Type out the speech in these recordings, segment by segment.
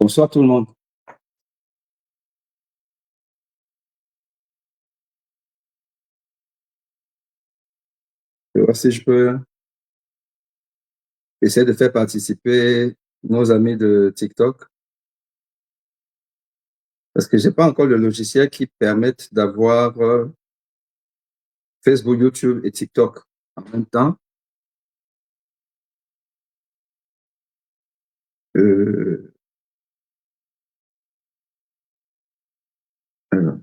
Bonsoir tout le monde. Je vais voir si je peux essayer de faire participer nos amis de TikTok. Parce que je n'ai pas encore le logiciel qui permette d'avoir Facebook, YouTube et TikTok en même temps. Alors.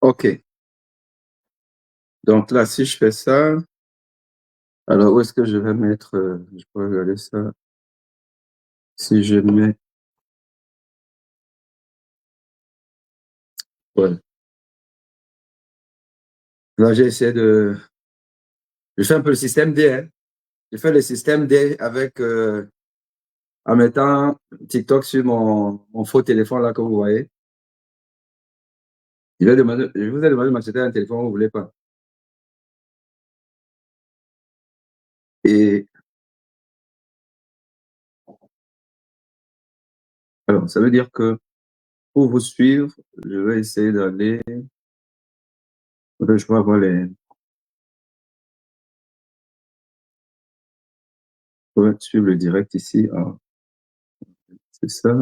OK. Donc là, si je fais ça, alors où est-ce que je vais mettre, je peux regarder ça. Si je mets, ouais. Là, j'ai essayé je fais un peu le système D, hein. Je fais le système D avec, en mettant TikTok sur mon faux téléphone là que vous voyez. Je vous ai demandé de m'acheter un téléphone, vous ne voulez pas. Et alors, ça veut dire que pour vous suivre, je vais essayer d'aller. Je vais avoir je vais suivre le direct ici. Ah, c'est ça.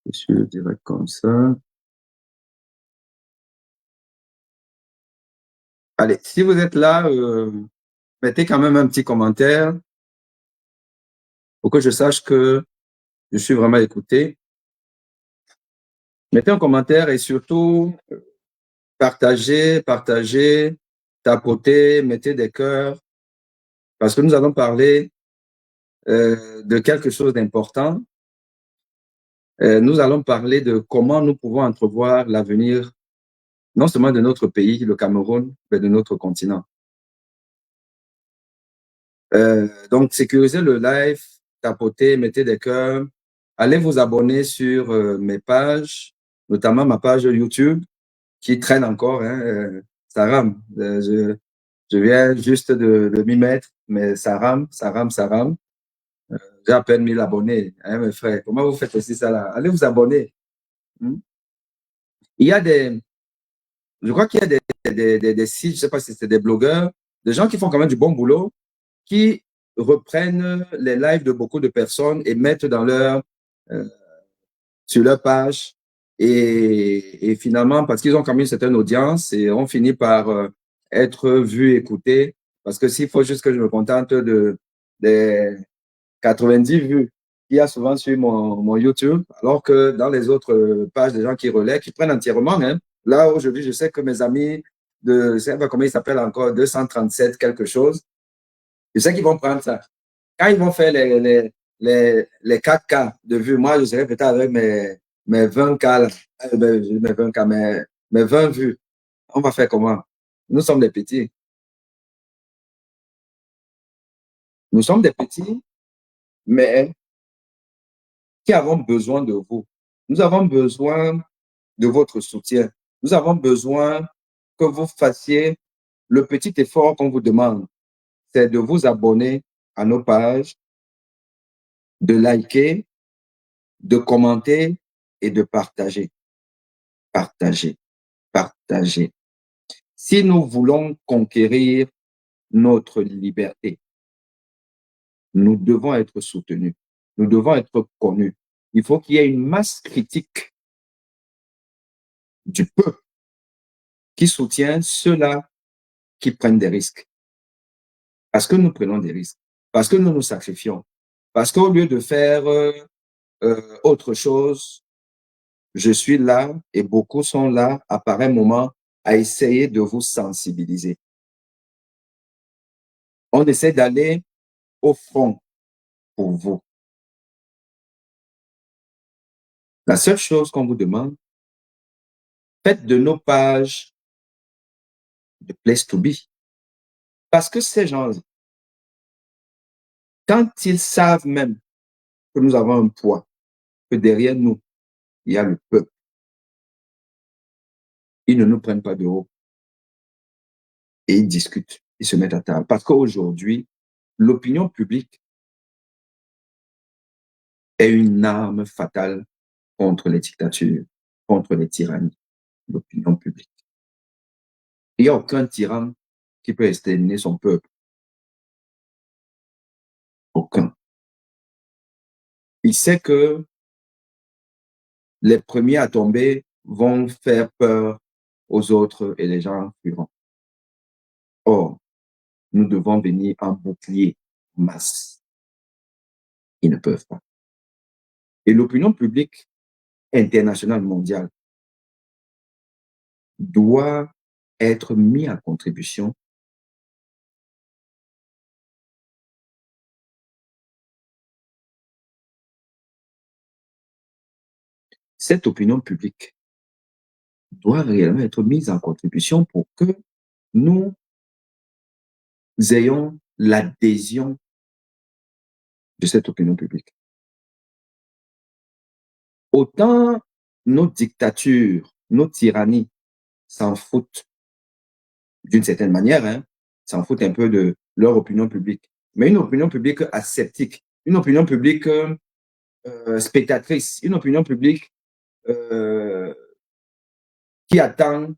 Je suis le direct comme ça. Allez, si vous êtes là, mettez quand même un petit commentaire pour que je sache que je suis vraiment écouté. Mettez un commentaire et surtout partagez, tapotez, mettez des cœurs, parce que nous allons parler de quelque chose d'important. Nous allons parler de comment nous pouvons entrevoir l'avenir, non seulement de notre pays, le Cameroun, mais de notre continent. Donc, sécurisez le live, tapotez, mettez des cœurs, allez vous abonner sur mes pages, notamment ma page YouTube, qui traîne encore, hein, ça rame. Je viens juste de m'y mettre, mais ça rame, ça rame, ça rame. J'ai à peine 1000 abonnés, hein, mes frères. Comment vous faites aussi ça là? Allez vous abonner. Il y a je crois qu'il y a des sites, je ne sais pas si c'est des blogueurs, des gens qui font quand même du bon boulot, qui reprennent les lives de beaucoup de personnes et mettent euh, sur leur page. Et finalement, parce qu'ils ont quand même une certaine audience, et on finit par être vu, écouté. Parce que s'il faut juste que je me contente des 90 vues qu'il y a souvent sur mon YouTube, alors que dans les autres pages, des gens qui relaient, qui prennent entièrement, hein. Là, aujourd'hui, je sais que mes amis je ne sais pas comment ils s'appellent encore, 237 quelque chose, je sais qu'ils vont prendre ça. Quand ils vont faire les 4K de vues, moi, je serai peut-être avec mes 20K, là. Mes 20K, mais 20 vues. On va faire comment? Nous sommes des petits. Nous sommes des petits, mais qui avons besoin de vous. Nous avons besoin de votre soutien. Nous avons besoin que vous fassiez le petit effort qu'on vous demande. C'est de vous abonner à nos pages, de liker, de commenter et de partager. Partager, partager. Si nous voulons conquérir notre liberté, nous devons être soutenus. Nous devons être connus. Il faut qu'il y ait une masse critique du peuple qui soutient ceux-là qui prennent des risques. Parce que nous prenons des risques. Parce que nous nous sacrifions. Parce qu'au lieu de faire autre chose, je suis là et beaucoup sont là à pareil moment à essayer de vous sensibiliser. On essaie d'aller au front pour vous. La seule chose qu'on vous demande, faites de nos pages de place to be. Parce que ces gens, quand ils savent même que nous avons un poids, que derrière nous, il y a le peuple, ils ne nous prennent pas de haut et ils discutent, ils se mettent à table. Parce qu'aujourd'hui, l'opinion publique est une arme fatale contre les dictatures, contre les tyrannies, l'opinion publique. Il n'y a aucun tyran qui peut exterminer son peuple. Aucun. Il sait que les premiers à tomber vont faire peur aux autres et les gens suivants. Or, nous devons venir en bouclier masse. Ils ne peuvent pas. Et l'opinion publique internationale mondiale doit être mise en contribution cette opinion publique doit réellement être mise en contribution pour que nous ayons l'adhésion de cette opinion publique. Autant nos dictatures, nos tyrannies s'en foutent d'une certaine manière, hein, s'en foutent un peu de leur opinion publique. Mais une opinion publique aseptique, une opinion publique spectatrice, une opinion publique euh, qui attend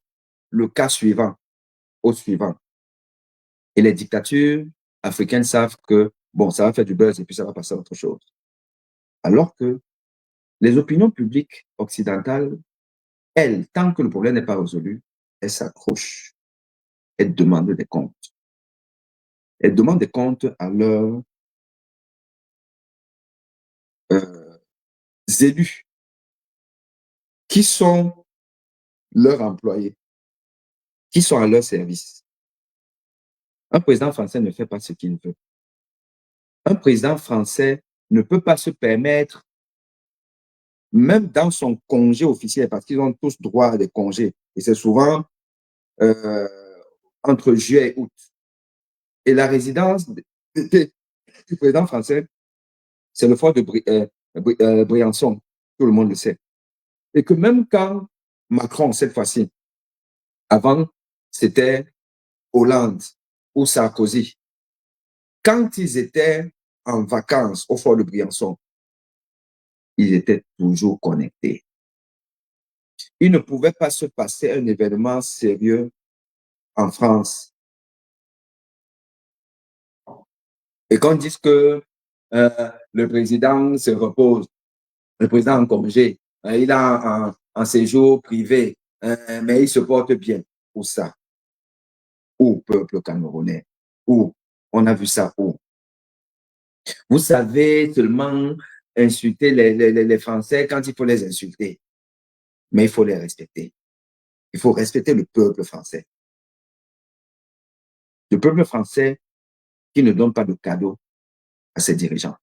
le cas suivant, au suivant. Et les dictatures africaines savent que, bon, ça va faire du buzz et puis ça va passer à autre chose. Alors que les opinions publiques occidentales, elles, tant que le problème n'est pas résolu, elles s'accrochent, elles demandent des comptes. Elles demandent des comptes à leurs élus, qui sont leurs employés, qui sont à leur service. Un président français ne fait pas ce qu'il veut. Un président français ne peut pas se permettre, même dans son congé officiel, parce qu'ils ont tous droit à des congés, et c'est souvent euh, entre juillet et août. Et la résidence du président français, c'est le fort de Briançon, tout le monde le sait. Et que même quand Macron, cette fois-ci, avant, c'était Hollande ou Sarkozy, quand ils étaient en vacances au fort de Briançon, ils étaient toujours connectés. Il ne pouvait pas se passer un événement sérieux en France. Et qu'on dise que le président se repose, le président en congé, il a un séjour privé, mais il se porte bien. Où ça? Où, peuple camerounais? Où? On a vu ça où? Vous savez seulement insulter les Français quand il faut les insulter, mais il faut les respecter. Il faut respecter le peuple français. Le peuple français qui ne donne pas de cadeaux à ses dirigeants.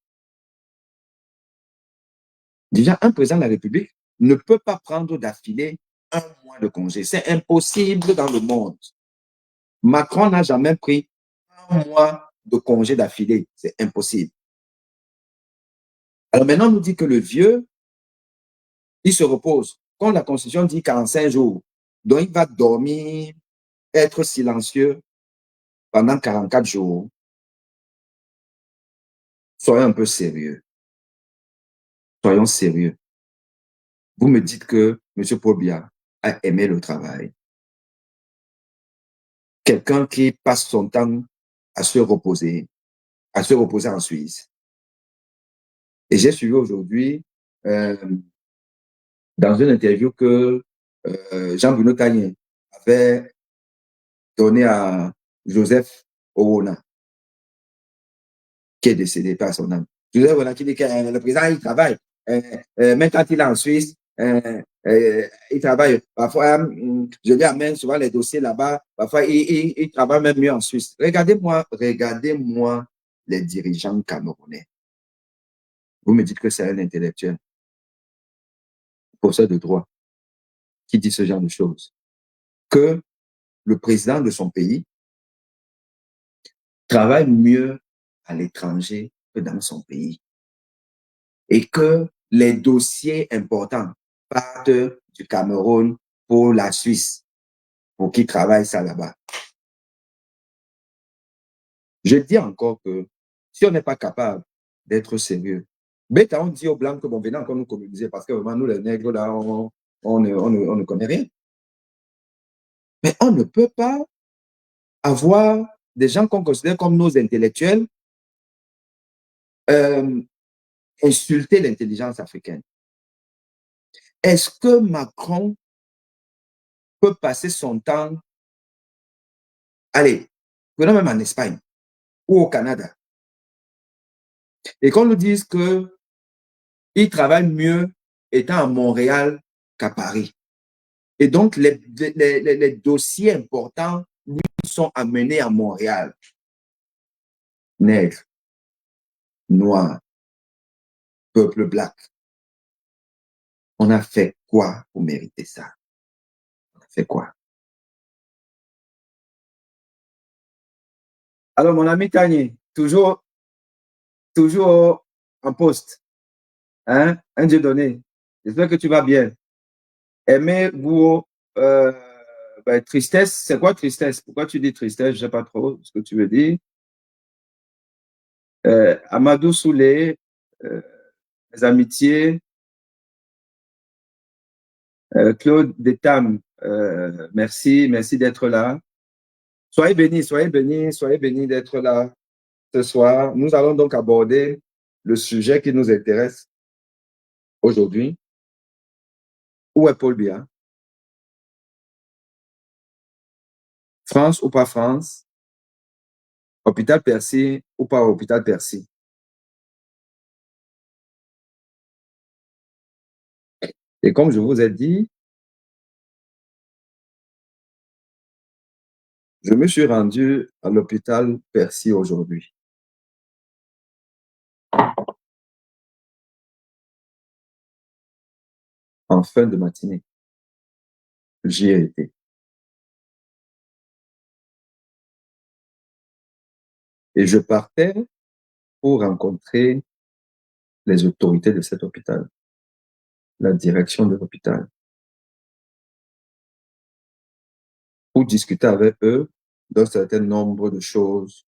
Déjà, un président de la République ne peut pas prendre d'affilée un mois de congé. C'est impossible dans le monde. Macron n'a jamais pris un mois de congé d'affilée. C'est impossible. Alors maintenant, on nous dit que le vieux, il se repose. Quand la Constitution dit 45 jours, donc il va dormir, être silencieux pendant 44 jours. Soyons un peu sérieux. Soyons sérieux. Vous me dites que M. Paul Biya a aimé le travail. Quelqu'un qui passe son temps à se reposer en Suisse. Et j'ai suivi aujourd'hui, dans une interview que Jean-Bruno Tagné avait donnée à Joseph Owona, qui est décédé par son âme. Joseph Owona qui dit que le président, il travaille. Même quand il est en Suisse, il travaille. Parfois, je lui amène souvent les dossiers là-bas. Parfois, il travaille même mieux en Suisse. Regardez-moi les dirigeants camerounais. Vous me dites que c'est un intellectuel, professeur de droit, qui dit ce genre de choses. Que le président de son pays travaille mieux à l'étranger que dans son pays. Et que les dossiers importants partent du Cameroun pour la Suisse, pour qu'ils travaillent ça là-bas. Je dis encore que si on n'est pas capable d'être sérieux, bêta, on dit aux Blancs que bon, venez encore nous coloniser parce que vraiment, nous, les nègres, là, on ne connaît rien. Mais on ne peut pas avoir des gens qu'on considère comme nos intellectuels insulter l'intelligence africaine. Est-ce que Macron peut passer son temps, allez, prenons même en Espagne ou au Canada, et qu'on nous dise qu'il travaille mieux étant à Montréal qu'à Paris. Et donc, les dossiers importants, lui, sont amenés à Montréal. Nègres, noirs, peuple black. On a fait quoi pour mériter ça? On a fait quoi? Alors, mon ami Tani, toujours en poste. Hein? Un Dieu donné. J'espère que tu vas bien. Aimez-vous tristesse? C'est quoi tristesse? Pourquoi tu dis tristesse? Je ne sais pas trop ce que tu veux dire. Amadou Soulé, mes amitiés. Claude Detam, merci d'être là. Soyez bénis d'être là ce soir. Nous allons donc aborder le sujet qui nous intéresse aujourd'hui. Où est Paul Biya? France ou pas France? Hôpital Percy ou pas hôpital Percy? Et comme je vous ai dit, je me suis rendu à l'hôpital Percy aujourd'hui. En fin de matinée, j'y ai été. Et je partais pour rencontrer les autorités de cet hôpital, la direction de l'hôpital, pour discuter avec eux d'un certain nombre de choses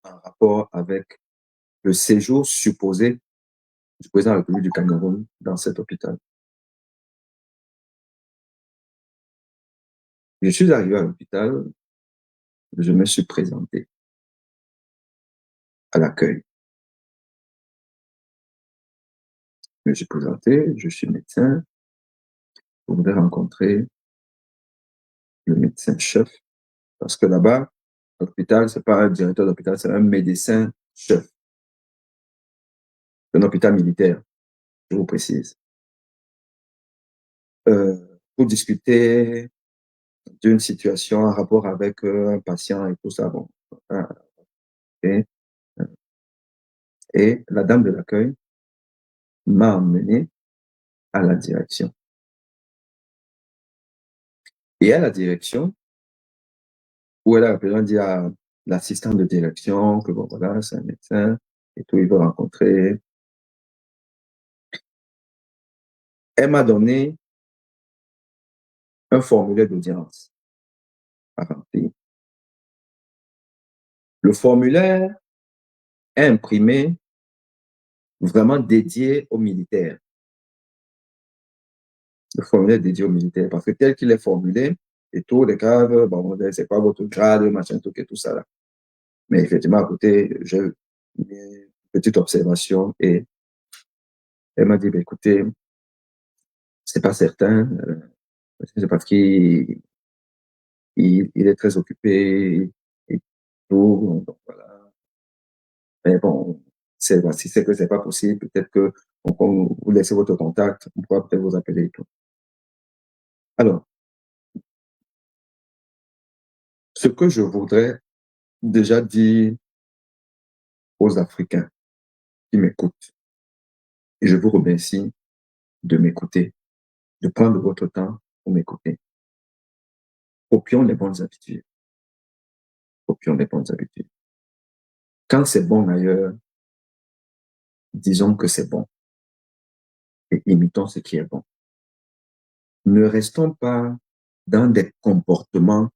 en rapport avec le séjour supposé du président de la République du Cameroun dans cet hôpital. Je suis arrivé à l'hôpital, je me suis présenté à l'accueil. Je me suis présenté, je suis médecin, je voudrais rencontrer le médecin-chef, parce que là-bas, l'hôpital, ce n'est pas un directeur d'hôpital, c'est un médecin-chef. C'est un hôpital militaire, je vous précise. Pour discuter d'une situation en rapport avec un patient et tout ça. Bon. Et, et la dame de l'accueil m'a emmené à la direction. Et à la direction, où elle a appelé, dit à l'assistant de direction que bon, voilà, c'est un médecin et tout, il veut rencontrer. Elle m'a donné un formulaire d'audience à remplir. Le formulaire est imprimé vraiment dédié aux militaires. Le formulaire dédié aux militaires, parce que tel qu'il est formulé, et tout, les cadres, bon, c'est pas votre grade, machin, tout, et tout ça là. Mais effectivement, à côté, j'ai une petite observation et elle m'a dit, bah, écoutez, c'est pas certain, c'est parce qu'il il est très occupé et tout, donc voilà. Mais bon, si c'est que c'est pas possible, peut-être que vous laissez votre contact, on pourra peut-être vous appeler et tout. Alors, ce que je voudrais déjà dire aux Africains qui m'écoutent, et je vous remercie de m'écouter, de prendre votre temps pour m'écouter. Copions les bonnes habitudes. Copions les bonnes habitudes. Quand c'est bon ailleurs, disons que c'est bon et imitons ce qui est bon. Ne restons pas dans des comportements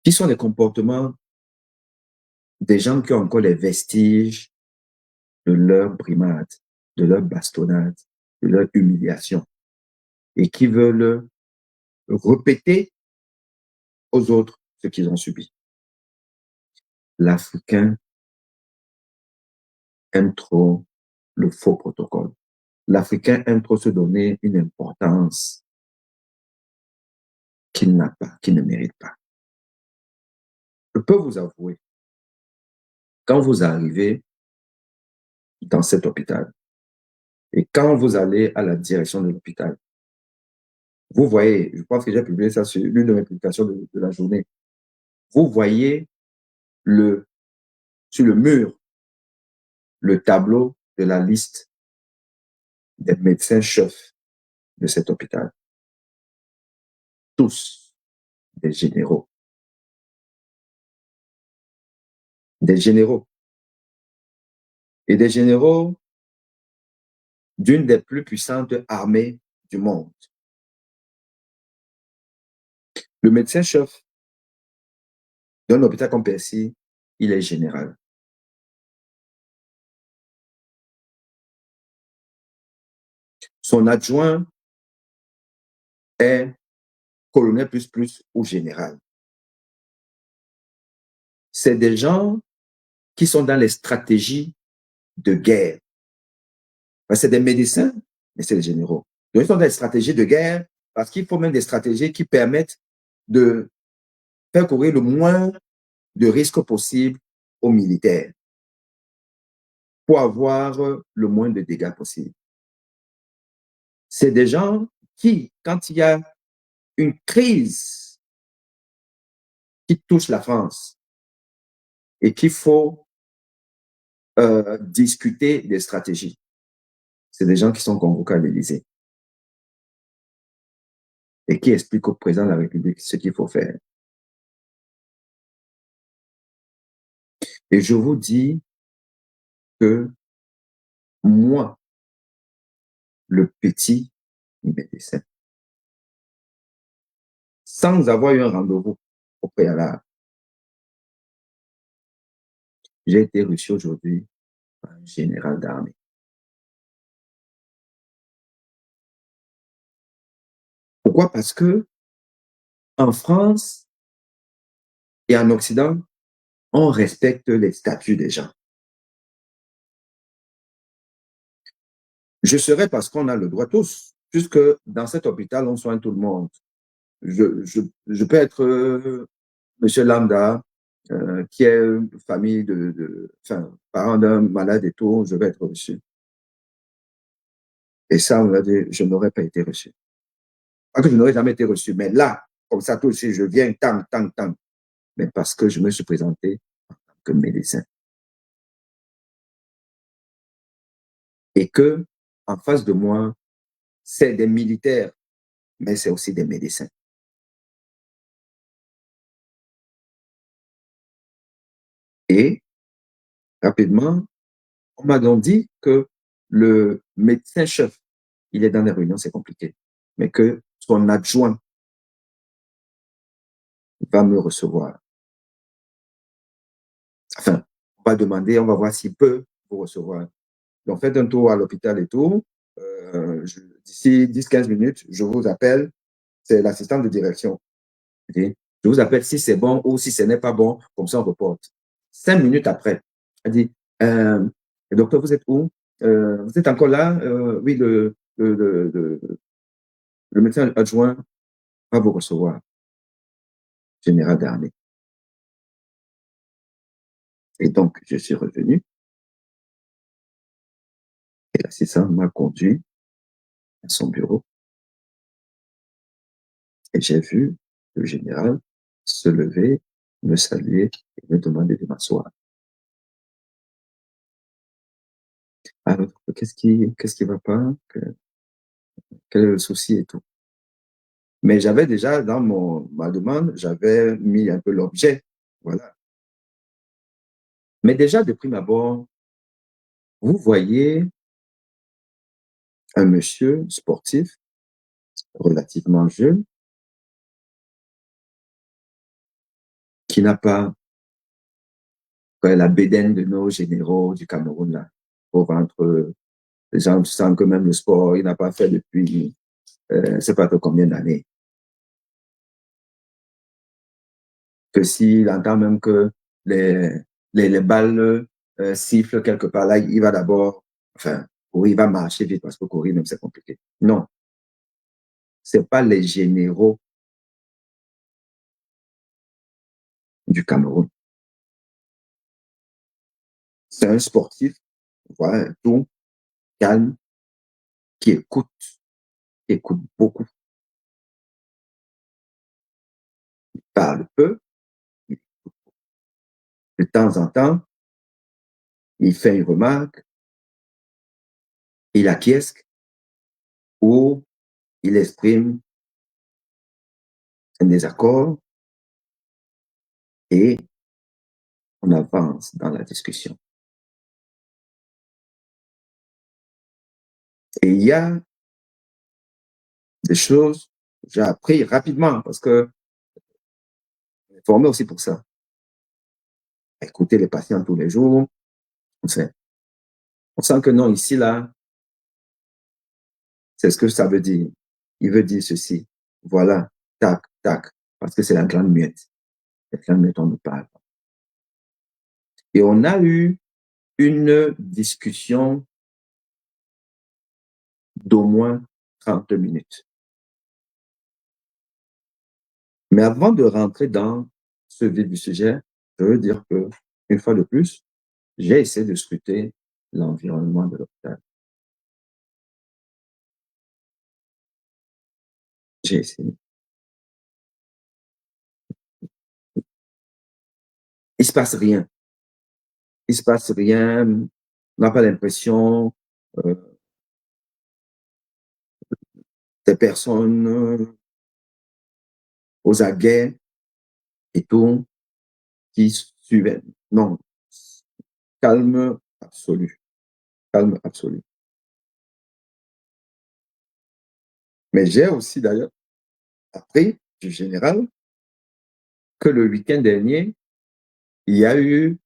qui sont des comportements des gens qui ont encore les vestiges de leur brimade, de leur bastonnade, de leur humiliation et qui veulent répéter aux autres ce qu'ils ont subi. L'Africain aime trop le faux protocole. L'Africain aime trop se donner une importance qu'il n'a pas, qu'il ne mérite pas. Je peux vous avouer, quand vous arrivez dans cet hôpital et quand vous allez à la direction de l'hôpital, vous voyez, je pense que j'ai publié ça sur l'une de mes publications de la journée, vous voyez sur le mur le tableau de la liste des médecins-chefs de cet hôpital. Tous des généraux. Des généraux. Et des généraux d'une des plus puissantes armées du monde. Le médecin-chef d'un hôpital comme Percy, il est général. Son adjoint est colonel plus ou général. C'est des gens qui sont dans les stratégies de guerre. C'est des médecins, mais c'est des généraux. Donc, ils sont dans les stratégies de guerre parce qu'il faut même des stratégies qui permettent de faire courir le moins de risques possible aux militaires pour avoir le moins de dégâts possible. C'est des gens qui, quand il y a une crise qui touche la France et qu'il faut discuter des stratégies, c'est des gens qui sont convoqués à l'Élysée et qui expliquent au président de la République ce qu'il faut faire. Et je vous dis que moi, le petit médecin, sans avoir eu un rendez-vous au préalable, j'ai été reçu aujourd'hui par un général d'armée. Pourquoi? Parce que en France et en Occident, on respecte les statuts des gens. Je serais parce qu'on a le droit tous, puisque dans cet hôpital, on soigne tout le monde. Je peux être monsieur lambda, qui est une famille enfin, parent d'un malade et tout, je vais être reçu. Et ça, on va dire, je n'aurais pas été reçu. Pas que je n'aurais jamais été reçu, mais là, comme ça, tout de suite, je viens, tant. Mais parce que je me suis présenté en tant que médecin. Et que, en face de moi, c'est des militaires mais c'est aussi des médecins. Et rapidement, on m'a donc dit que le médecin-chef, il est dans les réunions, c'est compliqué, mais que son adjoint va me recevoir. Enfin, on va demander, on va voir s'il peut vous recevoir. Donc, faites un tour à l'hôpital et tout. D'ici 10-15 minutes, je vous appelle. C'est l'assistant de direction. Okay? Je vous appelle si c'est bon ou si ce n'est pas bon. Comme ça, on reporte. 5 minutes après, elle dit, docteur, vous êtes où? Vous êtes encore là? Oui, le médecin adjoint va vous recevoir, général d'armée. Et donc, je suis revenu. Et l'assistant m'a conduit à son bureau. Et j'ai vu le général se lever, me saluer et me demander de m'asseoir. Alors, qu'est-ce qui va pas? Quel est le souci et tout? Mais j'avais déjà, dans ma demande, j'avais mis un peu l'objet. Voilà. Mais déjà, de prime abord, vous voyez un monsieur sportif, relativement jeune, qui n'a pas la bédaine de nos généraux du Cameroun, là, au ventre. Les gens sentent que même le sport, il n'a pas fait depuis, je ne sais pas combien d'années. Que s'il entend même que les balles sifflent quelque part, là, il va d'abord, enfin, il va marcher vite parce que courir, même, c'est compliqué. Non, ce n'est pas les généraux du Cameroun. C'est un sportif, voilà, tout calme, qui écoute beaucoup, parle peu, de temps en temps, il fait une remarque, il acquiesce ou il exprime un désaccord et on avance dans la discussion. Et il y a des choses que j'ai appris rapidement parce que on est formé aussi pour ça. Écouter les patients tous les jours, on sait. On sent que non, ici, là, c'est ce que ça veut dire. Il veut dire ceci. Voilà, tac, tac, parce que c'est la grande muette. La grande muette, on ne parle pas. Et on a eu une discussion d'au moins 30 minutes. Mais avant de rentrer dans ce vif du sujet, je veux dire que, une fois de plus, j'ai essayé de scruter l'environnement de l'hôpital. J'ai essayé. Il se passe rien. Il se passe rien. On n'a pas l'impression euh, des personnes aux aguets et tout qui suivent. Non, calme absolu. Calme absolu. Mais j'ai aussi d'ailleurs appris du général que le week-end dernier, il y a eu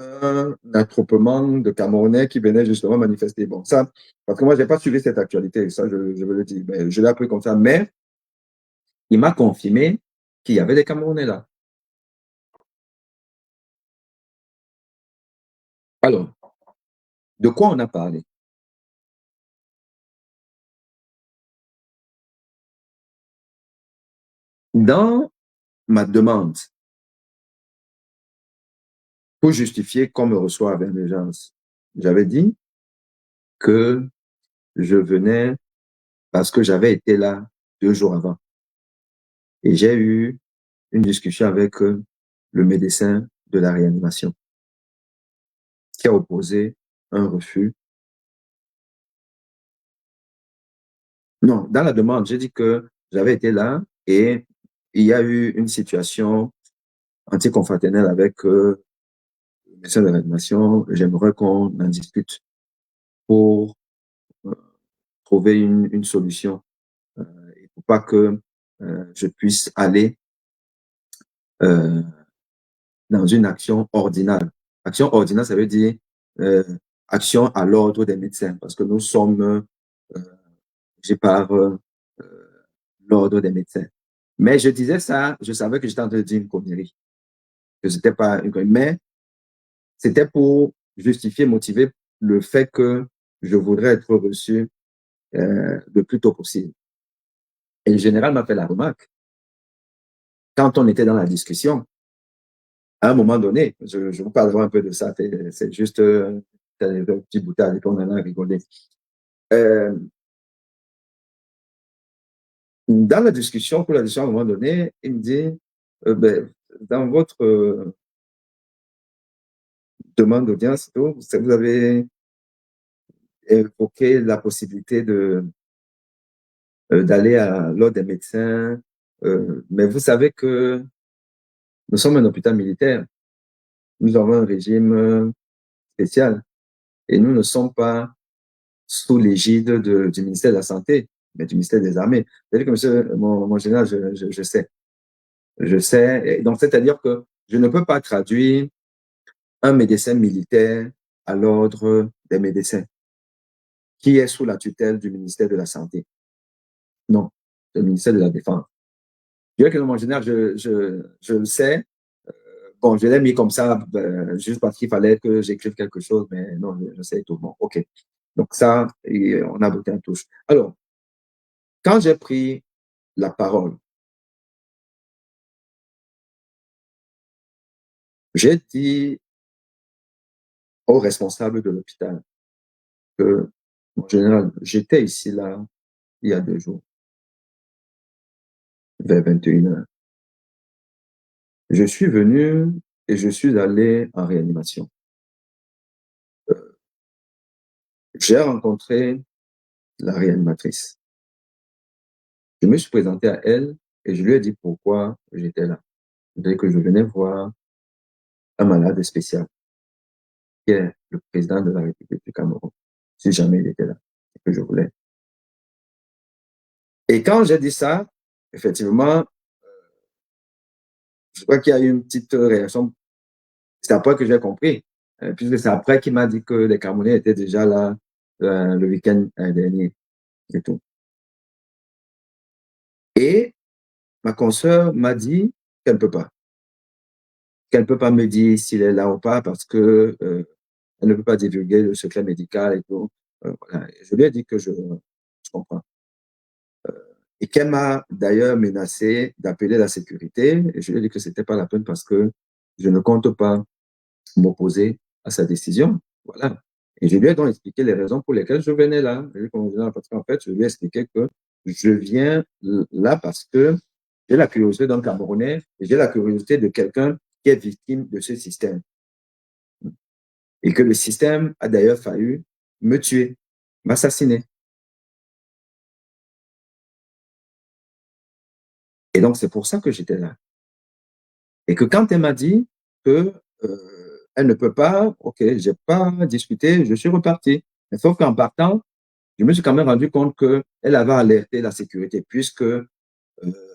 un attroupement de Camerounais qui venaient justement manifester. Bon, ça, parce que moi, je n'ai pas suivi cette actualité, ça, je veux le dire. Mais je l'ai appris comme ça. Mais il m'a confirmé qu'il y avait des Camerounais là. Alors, de quoi on a parlé? Dans ma demande pour justifier qu'on me reçoit avec l'urgence, j'avais dit que je venais parce que j'avais été là 2 jours avant. Et j'ai eu une discussion avec le médecin de la réanimation qui a opposé un refus. Non, dans la demande, j'ai dit que j'avais été là et il y a eu une situation anticonfraternelle avec le médecin de réanimation. J'aimerais qu'on en discute pour euh, trouver une solution et pour pas que je puisse aller euh, dans une action ordinale. Action ordinale, ça veut dire euh, action à l'ordre des médecins, parce que nous sommes j'ai par l'ordre des médecins. Mais je disais ça, je savais que j'étais en train de dire une connerie, que c'était pas une connerie, mais c'était pour justifier, motiver le fait que je voudrais être reçu le plus tôt possible. Et le général m'a fait la remarque. Quand on était dans la discussion, à un moment donné, je vous parlerai un peu de ça, c'est juste un petit boutade qu'on en a rigolé. Euh, dans la discussion, pour la discussion, à un moment donné, il me dit, ben, dans votre demande d'audience, vous avez évoqué la possibilité d'aller à l'ordre des médecins, mais vous savez que nous sommes un hôpital militaire, nous avons un régime spécial et nous ne sommes pas sous l'égide du ministère de la Santé, mais du ministère des Armées. C'est-à-dire que, monsieur, mon général, je sais. Je sais. Et donc, c'est-à-dire que je ne peux pas traduire un médecin militaire à l'ordre des médecins, qui est sous la tutelle du ministère de la Santé. Non, le ministère de la Défense. Je dirais que mon général, je le sais. Bon, je l'ai mis comme ça, juste parce qu'il fallait que j'écrive quelque chose, mais non, je sais tout. Bon, OK. Donc ça, on a botté en touche. Alors, quand j'ai pris la parole, j'ai dit aux responsables de l'hôpital que, en général, j'étais ici, là, il y a 2 jours, vers 21h. Je suis venu et je suis allé en réanimation. J'ai rencontré la réanimatrice. Je me suis présenté à elle et je lui ai dit pourquoi j'étais là. Je que je venais voir un malade spécial, qui est le président de la République du Cameroun, si jamais il était là, et que je voulais. Et quand j'ai dit ça, effectivement, je crois qu'il y a eu une petite réaction. C'est après que j'ai compris, puisque c'est après qu'il m'a dit que les Camerounais étaient déjà là le week-end dernier et tout. Et ma consoeur m'a dit qu'elle ne peut pas. Qu'elle ne peut pas me dire s'il est là ou pas parce que elle ne peut pas divulguer le secret médical et tout. Voilà. Je lui ai dit que je comprends. Et qu'elle m'a d'ailleurs menacé d'appeler la sécurité. Et je lui ai dit que ce n'était pas la peine parce que je ne compte pas m'opposer à sa décision. Voilà. Et je lui ai donc expliqué les raisons pour lesquelles je venais là. Parce qu'en fait, je lui ai expliqué que je viens là parce que j'ai la curiosité d'un Camerounais et j'ai la curiosité de quelqu'un qui est victime de ce système. Et que le système a d'ailleurs failli me tuer, m'assassiner. Et donc, c'est pour ça que j'étais là. Et que quand elle m'a dit que elle ne peut pas, OK, j'ai pas discuté, je suis reparti. Mais sauf qu'en partant, je me suis quand même rendu compte qu'elle avait alerté la sécurité, puisque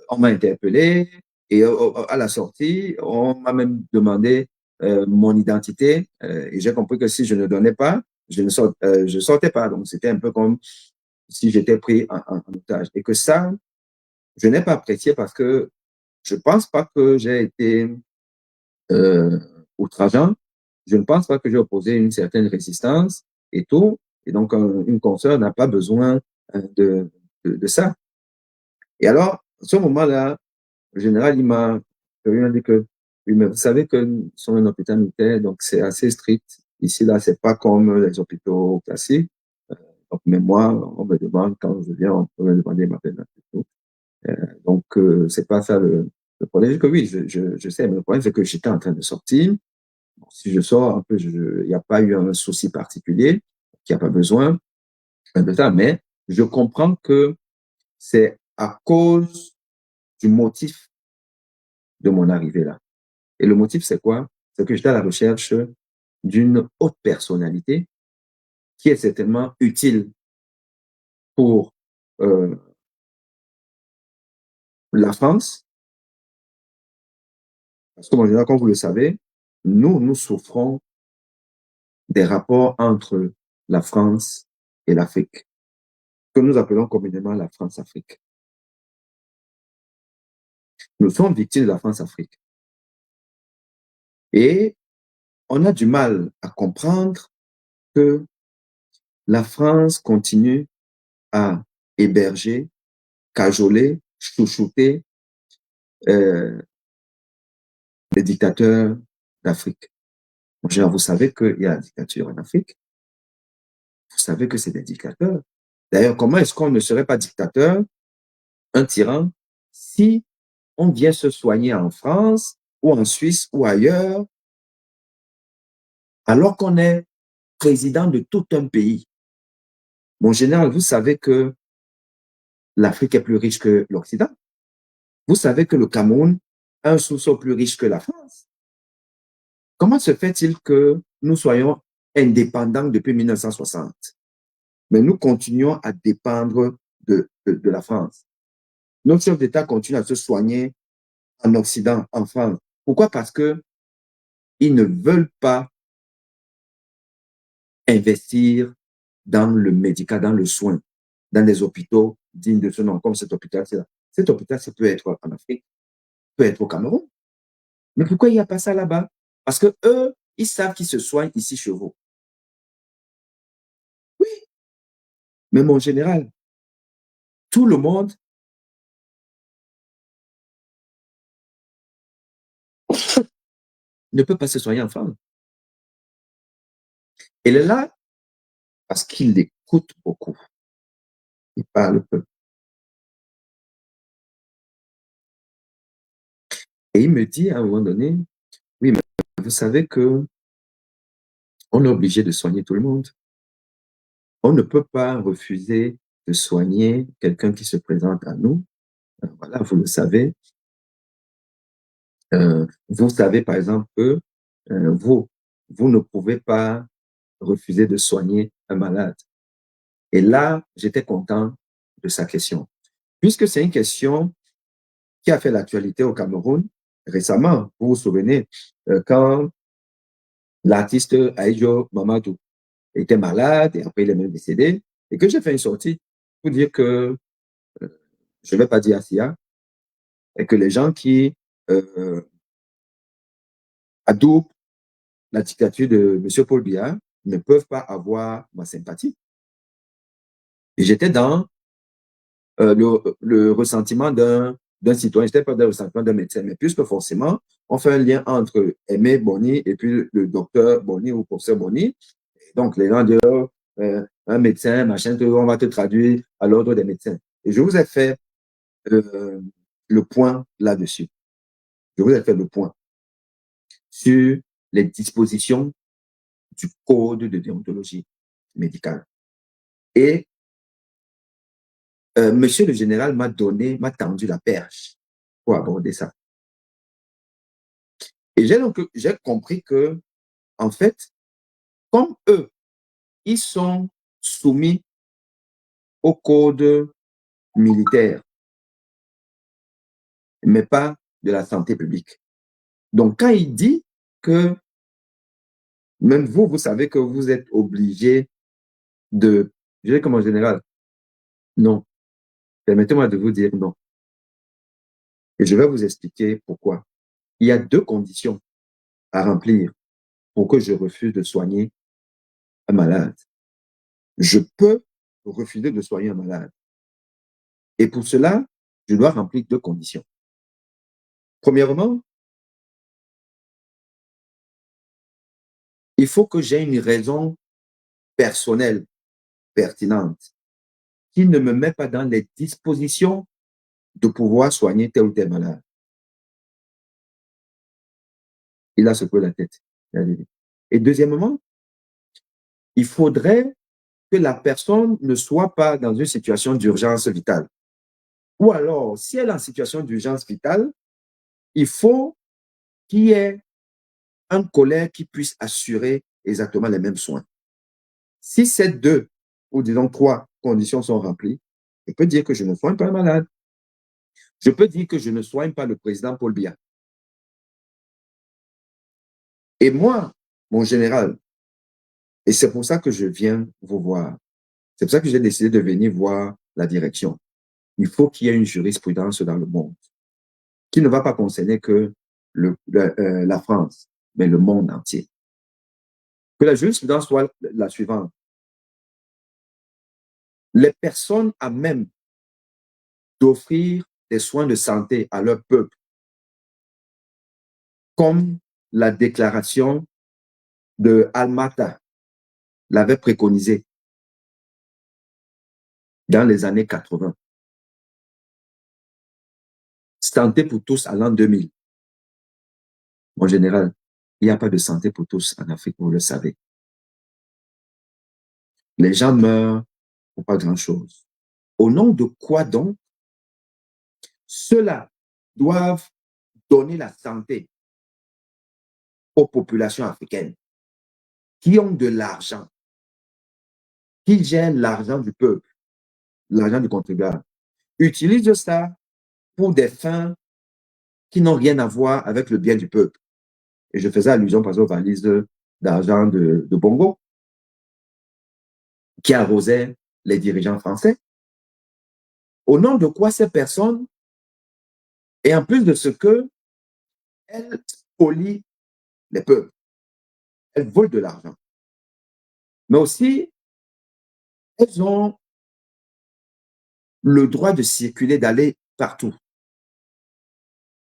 on m'a interpellé et à la sortie, on m'a même demandé mon identité et j'ai compris que si je ne donnais pas, je sortais pas. Donc, c'était un peu comme si j'étais pris en otage. Et que ça, je n'ai pas apprécié parce que je pense pas que j'ai été euh, outrageant. Je ne pense pas que j'ai opposé une certaine résistance et tout. Et donc, une consoeur n'a pas besoin de ça. Et alors, à ce moment-là, le général, il m'a dit que, oui, mais vous savez que nous sommes un hôpital militaire, donc c'est assez strict. Ici, là, c'est pas comme les hôpitaux classiques. Donc, mais moi, on me demande, quand je viens, on peut me demander ma peine. Donc, c'est pas ça le problème. Je dis que oui, je sais, mais le problème, c'est que j'étais en train de sortir. Bon, si je sors un peu, il n'y a pas eu un souci particulier, qu'il n'y a pas besoin de ça, mais je comprends que c'est à cause du motif de mon arrivée là. Et le motif, c'est quoi? C'est que j'étais à la recherche d'une haute personnalité qui est certainement utile pour la France. Parce que, bon, général, comme vous le savez, nous souffrons des rapports entre la France et l'Afrique, que nous appelons communément la France-Afrique. Nous sommes victimes de la France-Afrique. Et on a du mal à comprendre que la France continue à héberger, cajoler, chouchouter les dictateurs d'Afrique. Vous savez qu'il y a la dictature en Afrique. Vous savez que c'est des dictateurs. D'ailleurs, comment est-ce qu'on ne serait pas dictateur, un tyran, si on vient se soigner en France ou en Suisse ou ailleurs, alors qu'on est président de tout un pays? Mon général, vous savez que l'Afrique est plus riche que l'Occident. Vous savez que le Cameroun a un sous-sol plus riche que la France. Comment se fait-il que nous soyons indépendants depuis 1960, mais nous continuons à dépendre de la France? Nos chefs d'État continuent à se soigner en Occident, en France. Pourquoi? Parce qu'ils ne veulent pas investir dans le médical, dans le soin, dans des hôpitaux dignes de ce nom, comme cet hôpital. Cet hôpital, ça peut être en Afrique, peut être au Cameroun. Mais pourquoi il n'y a pas ça là-bas? Parce que eux, ils savent qu'ils se soignent ici chez vous. Oui, mais mon général, tout le monde ne peut pas se soigner en France. Il est là parce qu'il écoute beaucoup. Il parle peu. Et il me dit à un moment donné, oui, mais vous savez que on est obligé de soigner tout le monde. On ne peut pas refuser de soigner quelqu'un qui se présente à nous. Voilà, vous le savez. Vous savez, par exemple, que vous ne pouvez pas refuser de soigner un malade. Et là, j'étais content de sa question. Puisque c'est une question qui a fait l'actualité au Cameroun récemment. Vous vous souvenez, quand l'artiste Aïdjo Mamadou était malade et après il est même décédé, et que j'ai fait une sortie pour dire que, je ne vais pas dire Asia, et que les gens qui adoubent la dictature de M. Paul Biya ne peuvent pas avoir ma sympathie. Et j'étais dans le ressentiment d'un citoyen, je n'étais pas dans le ressentiment d'un médecin, mais puisque forcément, on fait un lien entre Aimé Boni et puis le docteur Boni ou professeur Boni. Donc, les gens disent, un médecin, machin, on va te traduire à l'ordre des médecins. Et je vous ai fait le point là-dessus. Je vous ai fait le point sur les dispositions du code de déontologie médicale. Et monsieur le général m'a tendu la perche pour aborder ça. Et j'ai compris que, en fait, comme eux, ils sont soumis au code militaire, mais pas de la santé publique. Donc, quand il dit que même vous, vous savez que vous êtes obligé de, je dirais comme en général, non. Permettez-moi de vous dire non. Et je vais vous expliquer pourquoi. Il y a deux conditions à remplir pour que je refuse de soigner un malade. Je peux refuser de soigner un malade. Et pour cela, je dois remplir deux conditions. Premièrement, il faut que j'ai une raison personnelle pertinente qui ne me met pas dans les dispositions de pouvoir soigner tel ou tel malade. Il a secoué la tête. Et deuxièmement, il faudrait que la personne ne soit pas dans une situation d'urgence vitale. Ou alors, si elle est en situation d'urgence vitale, il faut qu'il y ait un collègue qui puisse assurer exactement les mêmes soins. Si ces deux, ou disons trois conditions sont remplies, je peux dire que je ne soigne pas un malade. Je peux dire que je ne soigne pas le président Paul Biya. Et moi, mon général, et c'est pour ça que je viens vous voir, c'est pour ça que j'ai décidé de venir voir la direction. Il faut qu'il y ait une jurisprudence dans le monde qui ne va pas concerner que la France, mais le monde entier. Que la jurisprudence soit la suivante. Les personnes à même d'offrir des soins de santé à leur peuple, comme la déclaration de Almata l'avait préconisé dans les années 80. Santé pour tous à l'an 2000. Mon général, il n'y a pas de santé pour tous en Afrique, vous le savez. Les gens meurent pour pas grand-chose. Au nom de quoi donc ceux-là doivent donner la santé aux populations africaines qui ont de l'argent, qui gèrent l'argent du peuple, l'argent du contribuable, utilisent ça pour des fins qui n'ont rien à voir avec le bien du peuple. Et je faisais allusion par exemple aux valises d'argent de Bongo qui arrosaient les dirigeants français. Au nom de quoi ces personnes, et en plus de ce que, elles spolient les peuples, elles volent de l'argent. Mais aussi, elles ont le droit de circuler, d'aller partout.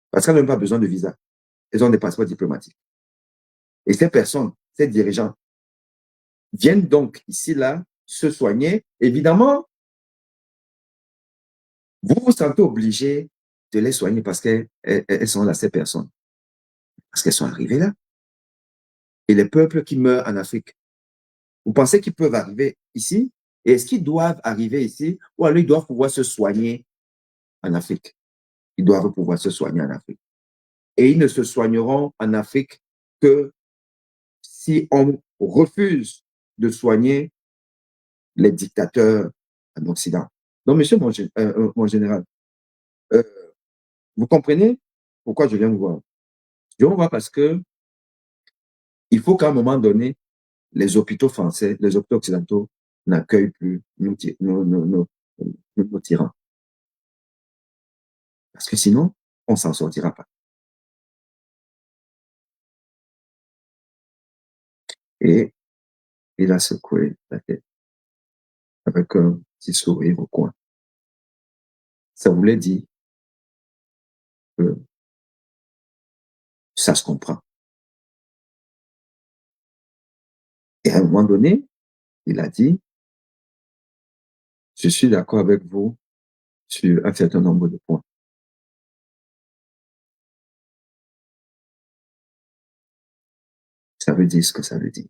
Parce qu'elles n'ont pas besoin de visa. Elles ont des passeports diplomatiques. Et ces personnes, ces dirigeants, viennent donc ici, là, se soigner. Évidemment, vous vous sentez obligé de les soigner parce qu'elles sont là, ces personnes. Parce qu'elles sont arrivées là. Et les peuples qui meurent en Afrique, vous pensez qu'ils peuvent arriver ici? Et est-ce qu'ils doivent arriver ici? Ou alors ils doivent pouvoir se soigner en Afrique? Ils doivent pouvoir se soigner en Afrique. Et ils ne se soigneront en Afrique que si on refuse de soigner les dictateurs en Occident. Donc, monsieur mon général, euh, vous comprenez pourquoi je viens vous voir? Je viens vous voir parce que il faut qu'à un moment donné, les hôpitaux français, les hôpitaux occidentaux n'accueillent plus nos tyrans. Parce que sinon, on ne s'en sortira pas. Et il a secoué la tête avec un petit sourire au coin. Ça voulait dire que ça se comprend. Et à un moment donné, il a dit, je suis d'accord avec vous sur un certain nombre de points. Ça veut dire ce que ça veut dire.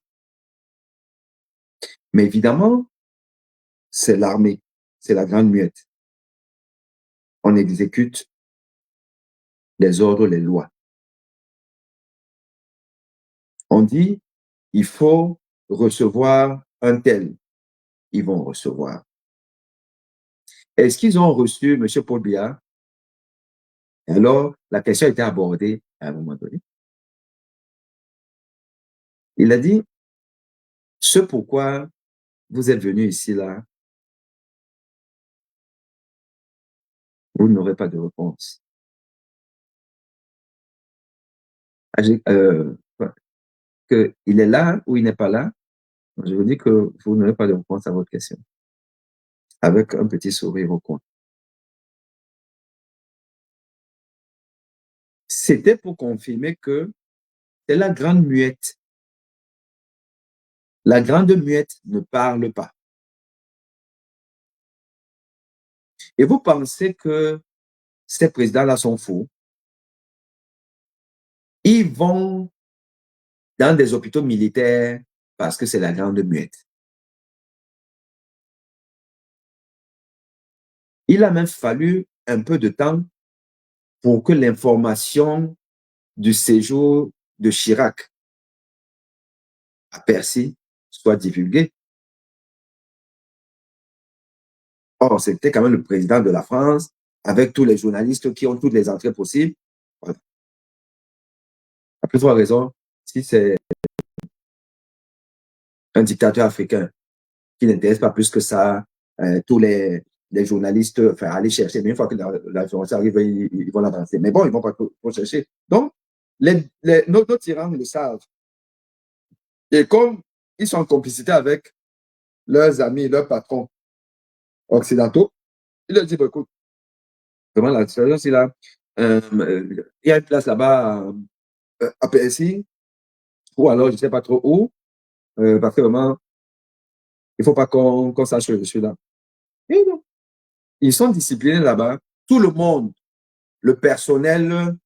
Mais évidemment, c'est l'armée, c'est la grande muette. On exécute les ordres, les lois. On dit, il faut recevoir un tel. Ils vont recevoir. Est-ce qu'ils ont reçu M. Paul Biya? Alors, la question a été abordée à un moment donné. Il a dit, ce pourquoi vous êtes venu ici, là, vous n'aurez pas de réponse. Il est là ou il n'est pas là, je vous dis que vous n'aurez pas de réponse à votre question. Avec un petit sourire au coin. C'était pour confirmer que c'est la grande muette. La grande muette ne parle pas. Et vous pensez que ces présidents-là sont fous? Ils vont dans des hôpitaux militaires parce que c'est la grande muette. Il a même fallu un peu de temps pour que l'information du séjour de Chirac à Percy soit divulguée. Or, c'était quand même le président de la France, avec tous les journalistes qui ont toutes les entrées possibles. Voilà. À plus forte raison, si c'est un dictateur africain qui n'intéresse pas plus que ça, tous les journalistes, enfin, aller chercher, mais une fois que l'information arrive, ils vont l'avancer. Mais bon, ils ne vont pas trop chercher. Donc, nos tyrans le savent. Et comme ils sont en complicité avec leurs amis, leurs patrons occidentaux, ils leur disent, bon, écoute, vraiment, la situation, c'est là. Il y a une place là-bas à PSI, ou alors je ne sais pas trop où, parce que vraiment, il ne faut pas qu'on sache que je suis là. Et non, ils sont disciplinés là-bas. Tout le monde, le personnel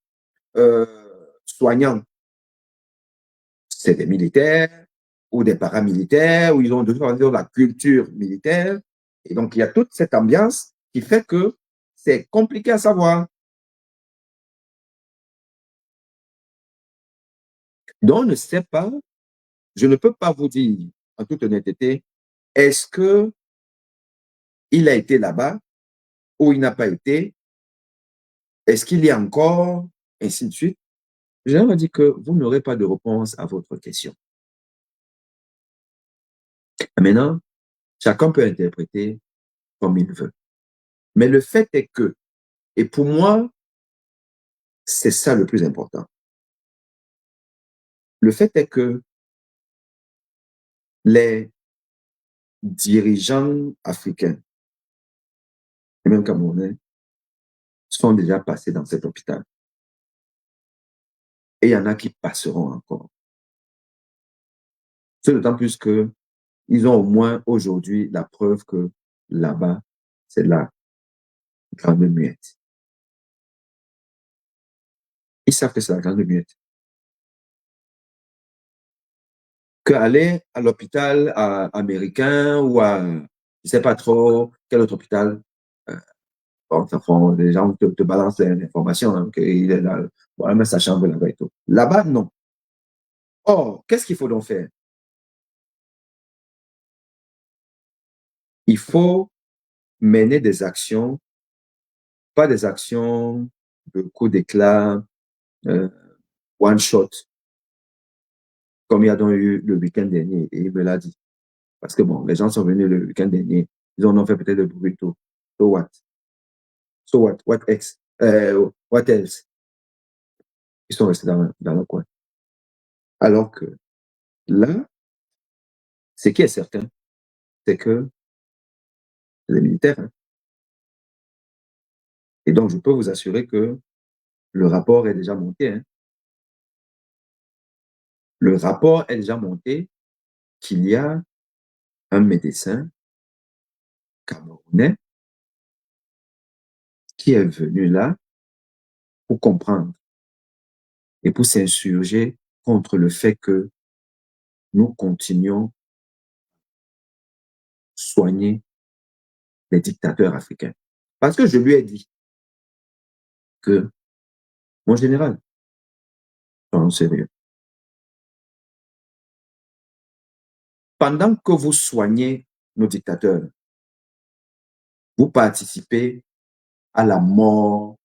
euh, soignant, c'est des militaires ou des paramilitaires, ou ils ont de toute façon la culture militaire. Et donc, il y a toute cette ambiance qui fait que c'est compliqué à savoir. Donc, on ne sait pas, je ne peux pas vous dire, en toute honnêteté, est-ce qu'il a été là-bas ou il n'a pas été, est-ce qu'il y a encore, ainsi de suite. J'aimerais dire que vous n'aurez pas de réponse à votre question. Maintenant, chacun peut interpréter comme il veut. Mais le fait est que, et pour moi, c'est ça le plus important. Le fait est que les dirigeants africains, et même camerounais, sont déjà passés dans cet hôpital. Et il y en a qui passeront encore. C'est d'autant plus qu'ils ont au moins aujourd'hui la preuve que là-bas, c'est la grande muette. Ils savent que c'est la grande muette. Qu'aller à l'hôpital américain ou à, je ne sais pas trop, quel autre hôpital, bon, les gens te balancent l'information, hein, qu'il est là, voilà, mais sa chambre là-bas et tout. Là-bas, non. Or, qu'est-ce qu'il faut donc faire? Il faut mener des actions, pas des actions de coup d'éclat, euh, one shot, comme il y a donc eu le week-end dernier, et il me l'a dit. Parce que bon, les gens sont venus le week-end dernier, ils en ont fait peut-être le bruit tout. So what? So what? What else? Ils sont restés dans le coin. Alors que là, ce qui est certain, c'est que les militaires, hein, et donc je peux vous assurer que le rapport est déjà monté. Hein. Le rapport est déjà monté qu'il y a un médecin camerounais qui est venu là pour comprendre et pour s'insurger contre le fait que nous continuons soigner les dictateurs africains. Parce que je lui ai dit que, mon général, soyons sérieux, pendant que vous soignez nos dictateurs, vous participez à la mort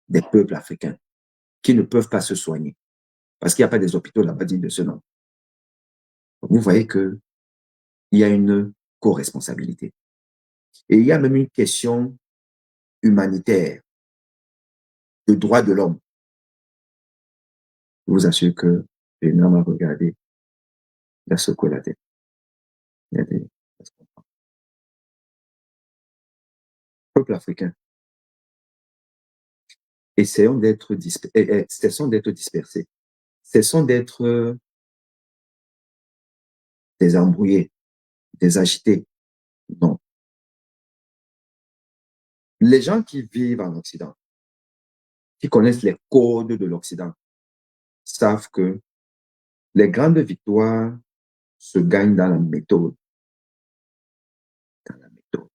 des peuples africains qui ne peuvent pas se soigner parce qu'il n'y a pas des hôpitaux là-bas dignes de ce nom. Vous voyez qu'il y a une co-responsabilité. Et il y a même une question humanitaire, de droits de l'homme. Je vous assure que l'homme a regardé, il a secoué la tête. Il a dit, peuple africain, cessons d'être dispersés, cessons d'être des embrouillés, des agités. Non. Les gens qui vivent en Occident, qui connaissent les codes de l'Occident, savent que les grandes victoires se gagnent dans la méthode. Dans la méthode.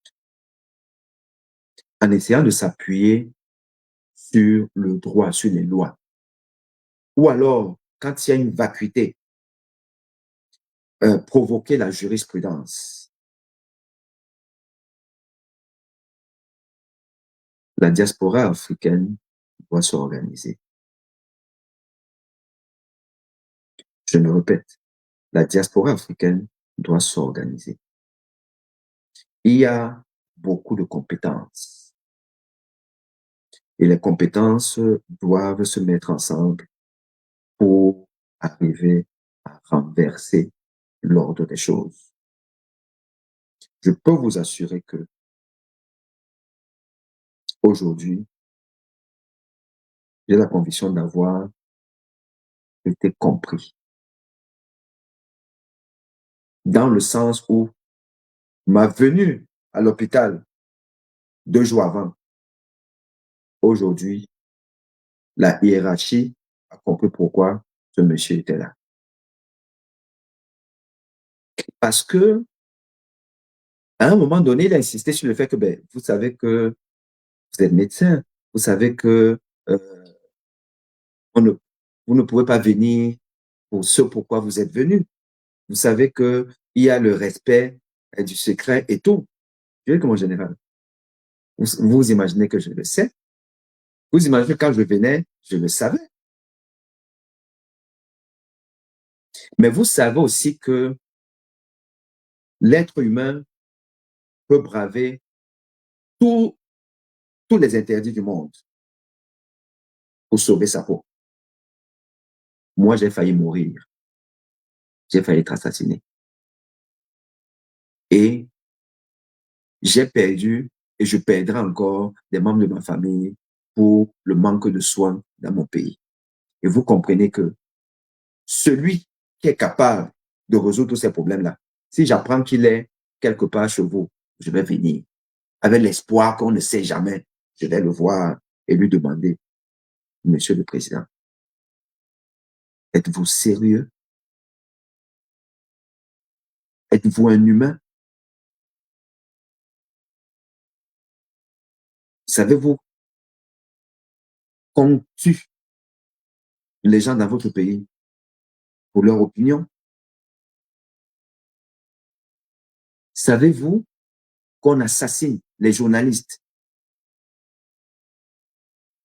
en essayant de s'appuyer sur le droit, sur les lois. Ou alors, quand il y a une vacuité, provoquer la jurisprudence. La diaspora africaine doit s'organiser. Je me répète, la diaspora africaine doit s'organiser. Il y a beaucoup de compétences. Et les compétences doivent se mettre ensemble pour arriver à renverser l'ordre des choses. Je peux vous assurer que aujourd'hui, j'ai la conviction d'avoir été compris. Dans le sens où ma venue à l'hôpital 2 jours avant, aujourd'hui, la hiérarchie a compris pourquoi ce monsieur était là. Parce que, à un moment donné, il a insisté sur le fait que, ben, vous savez que vous êtes médecin, vous savez que euh, vous ne pouvez pas venir pour ce pourquoi vous êtes venu. Vous savez qu'il y a le respect du secret et tout. Je dis comme en général. Vous imaginez que je le sais. Vous imaginez que quand je venais, je le savais. Mais vous savez aussi que l'être humain peut braver tous les interdits du monde pour sauver sa peau. Moi, j'ai failli mourir. J'ai failli être assassiné. Et j'ai perdu et je perdrai encore des membres de ma famille pour le manque de soins dans mon pays. Et vous comprenez que celui qui est capable de résoudre tous ces problèmes-là, si j'apprends qu'il est quelque part chez vous, je vais venir. Avec l'espoir qu'on ne sait jamais, je vais le voir et lui demander, Monsieur le Président, êtes-vous sérieux? Êtes-vous un humain? Savez-vous qu'on tue les gens dans votre pays pour leur opinion? Savez-vous qu'on assassine les journalistes,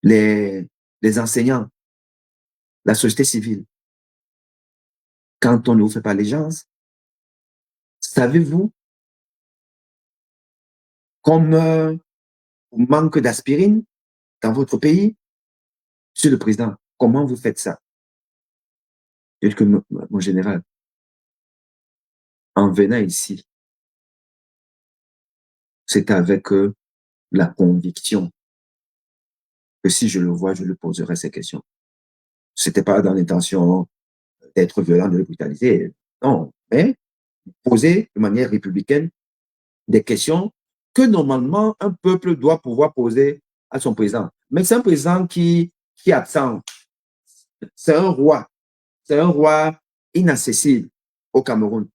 les, les enseignants, la société civile, quand on ne vous fait pas allégeance? Savez-vous qu'on meurt au manque d'aspirine dans votre pays? Monsieur le Président, comment vous faites ça? Je dis que mon général, en venant ici, c'est avec la conviction que si je le vois, je lui poserai ces questions. Ce n'était pas dans l'intention d'être violent, de le brutaliser. Non, mais poser de manière républicaine des questions que normalement un peuple doit pouvoir poser à son président. Mais c'est un président qui est absent. C'est un roi. C'est un roi inaccessible au Cameroun.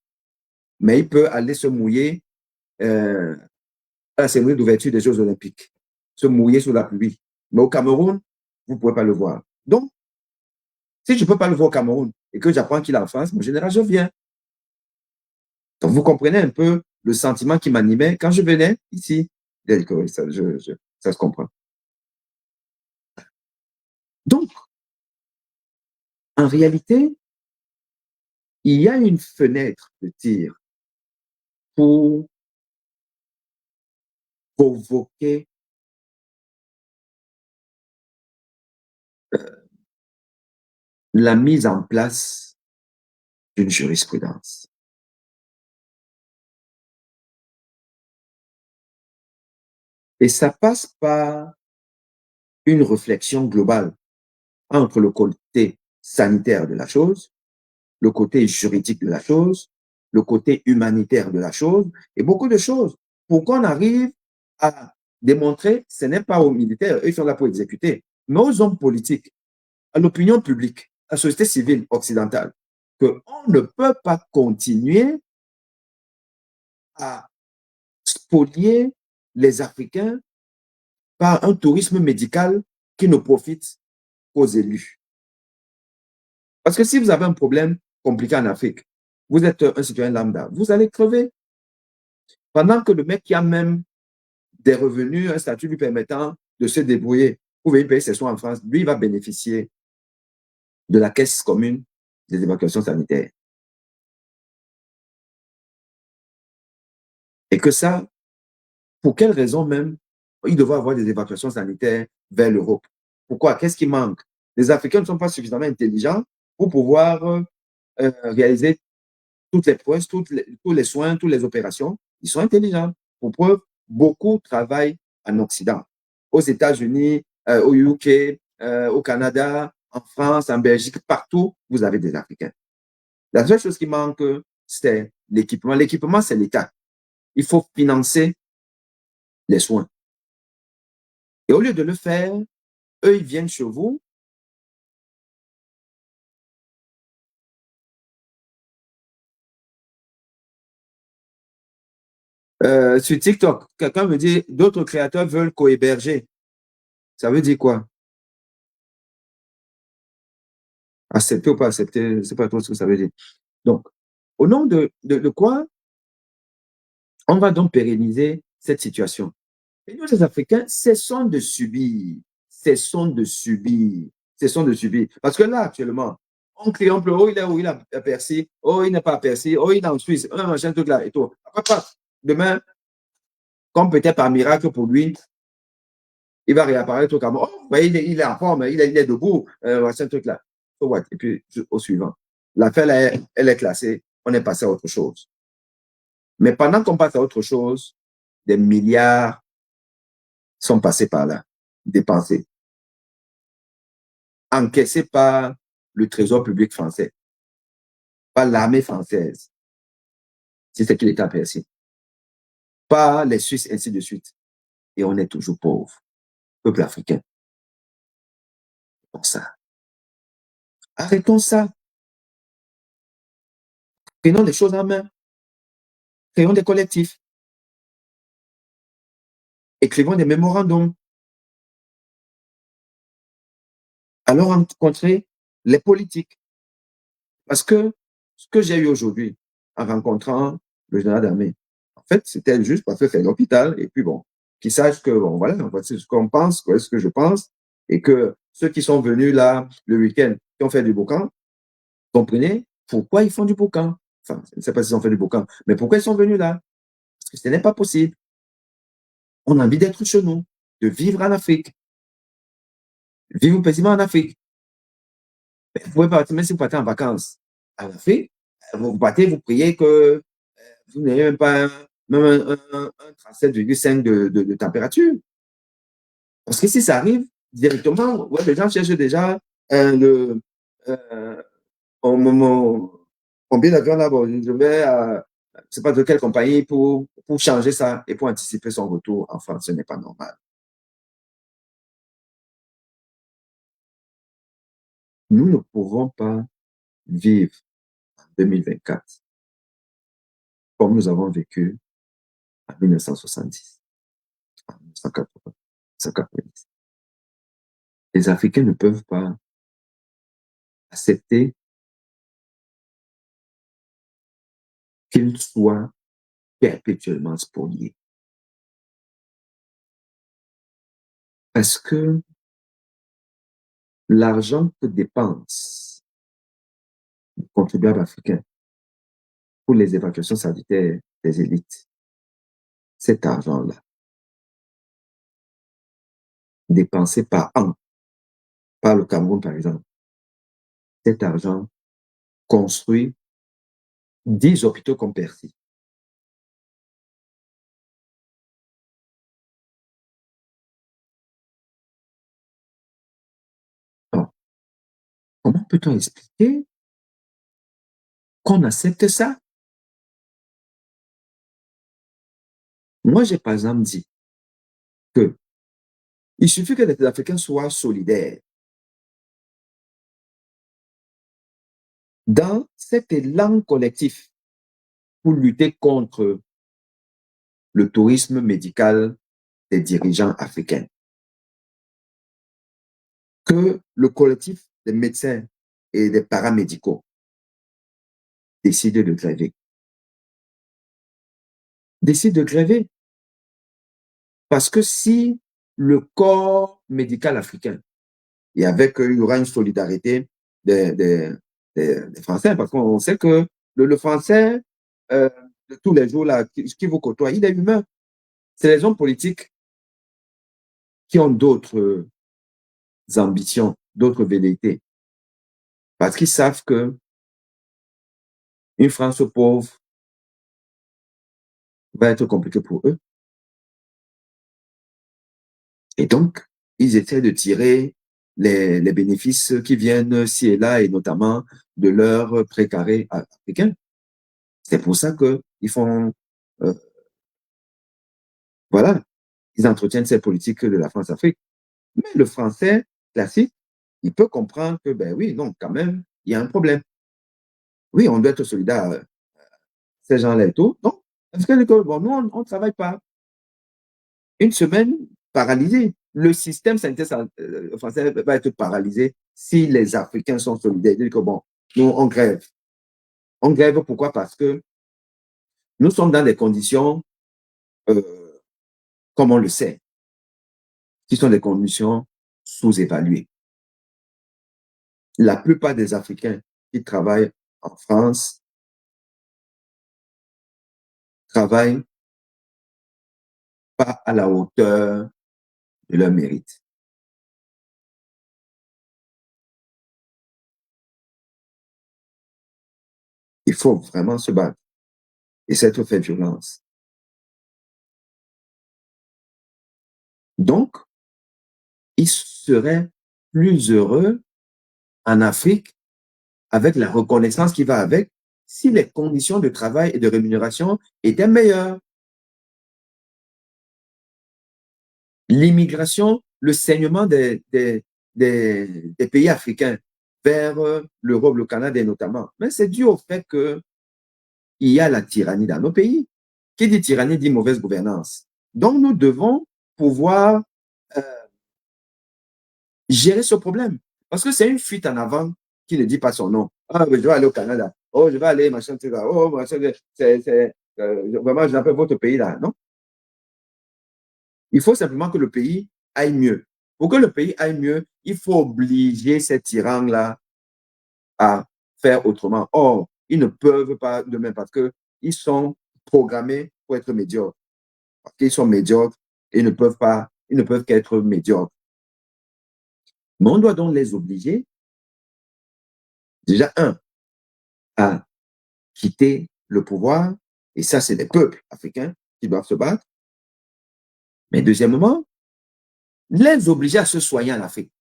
Mais il peut aller se mouiller à la cérémonie d'ouverture des Jeux Olympiques, se mouiller sous la pluie. Mais au Cameroun, vous ne pouvez pas le voir. Donc, si je ne peux pas le voir au Cameroun et que j'apprends qu'il est en France, en général, je viens. Donc, vous comprenez un peu le sentiment qui m'animait quand je venais ici. Ça se comprend. Donc, en réalité, il y a une fenêtre de tir pour provoquer la mise en place d'une jurisprudence. Et ça passe par une réflexion globale entre le côté sanitaire de la chose, le côté juridique de la chose, le côté humanitaire de la chose et beaucoup de choses pour qu'on arrive à démontrer que ce n'est pas aux militaires, eux ils sont là pour exécuter, mais aux hommes politiques, à l'opinion publique, à la société civile occidentale, qu'on ne peut pas continuer à spolier les Africains par un tourisme médical qui ne profite qu'aux élus. Parce que si vous avez un problème compliqué en Afrique, vous êtes un citoyen lambda, vous allez crever. Pendant que le mec qui a même des revenus, un statut lui permettant de se débrouiller pour venir payer ses soins en France, lui, il va bénéficier de la caisse commune des évacuations sanitaires. Et que ça, pour quelle raison même, il devrait avoir des évacuations sanitaires vers l'Europe? Pourquoi? Qu'est-ce qui manque? Les Africains ne sont pas suffisamment intelligents pour pouvoir réaliser toutes les prouesses, tous les soins, toutes les opérations. Ils sont intelligents. Pour preuve, beaucoup travaillent en Occident. Aux États-Unis, au UK, au Canada, en France, en Belgique, partout, vous avez des Africains. La seule chose qui manque, c'est l'équipement. L'équipement, c'est l'État. Il faut financer les soins. Et au lieu de le faire, eux, ils viennent chez vous. Sur TikTok, quelqu'un me dit d'autres créateurs veulent co-héberger. Ça veut dire quoi? Accepter ou pas accepter, je ne sais pas trop ce que ça veut dire. Donc, au nom de quoi on va donc pérenniser cette situation? Et nous, les Africains, cessons de subir, cessons de subir, cessons de subir. Parce que là, actuellement, on crie, on pleure, oh, il est où, il a Percy, oh, il n'est pas à Percy, oh, il est en Suisse, un machin, truc là, et tout. Après, demain, comme peut-être par miracle pour lui, il va réapparaître au Cameroun. Oh, ben, il est en forme, il est debout, machin, truc là. So what? Et puis, au suivant. L'affaire, elle est classée, on est passé à autre chose. Mais pendant qu'on passe à autre chose, des milliards sont passés par là, dépensés, encaissés par le trésor public français, par l'armée française, si c'est qu'il est apprécié, par les Suisses, ainsi de suite. Et on est toujours pauvre, peuple africain. Pour ça. Arrêtons ça. Prenons les choses en main. Créons des collectifs. Écrivons des mémorandums. Allons rencontrer les politiques. Parce que ce que j'ai eu aujourd'hui en rencontrant le général d'armée, en fait, c'était juste parce que c'est l'hôpital. Et puis bon, qu'ils sachent que, bon, voilà, voici ce qu'on pense, voici ce que je pense. Et que ceux qui sont venus là le week-end, qui ont fait du boucan, comprenez pourquoi ils font du boucan. Enfin, je ne sais pas s'ils ont fait du boucan, mais pourquoi ils sont venus là? Parce que ce n'est pas possible. On a envie d'être chez nous, de vivre en Afrique, vivre paisiblement en Afrique. Vous pouvez partir, même si vous partez en vacances en Afrique, vous partez, vous priez que vous n'ayez même pas même un 37,5 de température. Parce que si ça arrive directement, ouais, les gens cherchent déjà le, mon billet d'avion là, bon, je vais à, je ne sais pas de quelle compagnie pour changer ça et pour anticiper son retour en France. Ce n'est pas normal. Nous ne pouvons pas vivre en 2024 comme nous avons vécu en 1970, en 1980, 1990. Les Africains ne peuvent pas accepter qu'ils soient perpétuellement spoliés. Parce que l'argent que dépensent les contribuables africains pour les évacuations sanitaires des élites, cet argent-là, dépensé par an, par le Cameroun par exemple, cet argent construit 10 hôpitaux comme Percy. Alors, comment peut-on expliquer qu'on accepte ça? Moi, j'ai par exemple dit que il suffit que les Africains soient solidaires. Dans cet élan collectif pour lutter contre le tourisme médical des dirigeants africains. que le collectif des médecins et des paramédicaux décide de gréver. Décide de gréver. Parce que si le corps médical africain, et avec, il y aura une solidarité des Français, parce qu'on sait que le Français, euh, de tous les jours, là, qui vous côtoie, il est humain. C'est les hommes politiques qui ont d'autres ambitions, d'autres velléités. Parce qu'ils savent que une France pauvre va être compliquée pour eux. Et donc, ils essaient de tirer les bénéfices qui viennent ci et là, et notamment de leurs précarés africains. C'est pour ça qu'ils font, euh, voilà, ils entretiennent ces politiques de la France-Afrique. Mais le français classique, il peut comprendre que, ben oui, non, quand même, il y a un problème. Oui, on doit être solidaire à ces gens-là et tout. Non, parce que bon, nous, on ne travaille pas. Une semaine paralysée. Le système sanitaire français va être paralysé si les Africains sont solidaires. Dire que bon, nous, on grève. On grève pourquoi? Parce que nous sommes dans des conditions, euh, comme on le sait, qui sont des conditions sous-évaluées. La plupart des Africains qui travaillent en France travaillent pas à la hauteur de leur mérite. Il faut vraiment se battre et s'être fait violence. Donc, ils seraient plus heureux en Afrique avec la reconnaissance qui va avec si les conditions de travail et de rémunération étaient meilleures. L'immigration, le saignement des pays africains vers l'Europe, le Canada notamment, mais c'est dû au fait qu'il y a la tyrannie dans nos pays. Qui dit tyrannie dit mauvaise gouvernance. Donc nous devons pouvoir euh, gérer ce problème. Parce que c'est une fuite en avant qui ne dit pas son nom. Ah, je vais aller au Canada. Oh, je vais aller, machin, etc. Oh, machin, vraiment, je n'appelle votre pays là. Non. Il faut simplement que le pays aille mieux. Pour que le pays aille mieux, il faut obliger ces tyrans-là à faire autrement. Or, ils ne peuvent pas demain parce qu'ils sont programmés pour être médiocres. Parce qu'ils sont médiocres et ils ne peuvent qu'être médiocres. Mais on doit donc les obliger, déjà, à quitter le pouvoir, et ça, c'est les peuples africains qui doivent se battre. Mais deuxièmement, les obliger à se soigner en Afrique.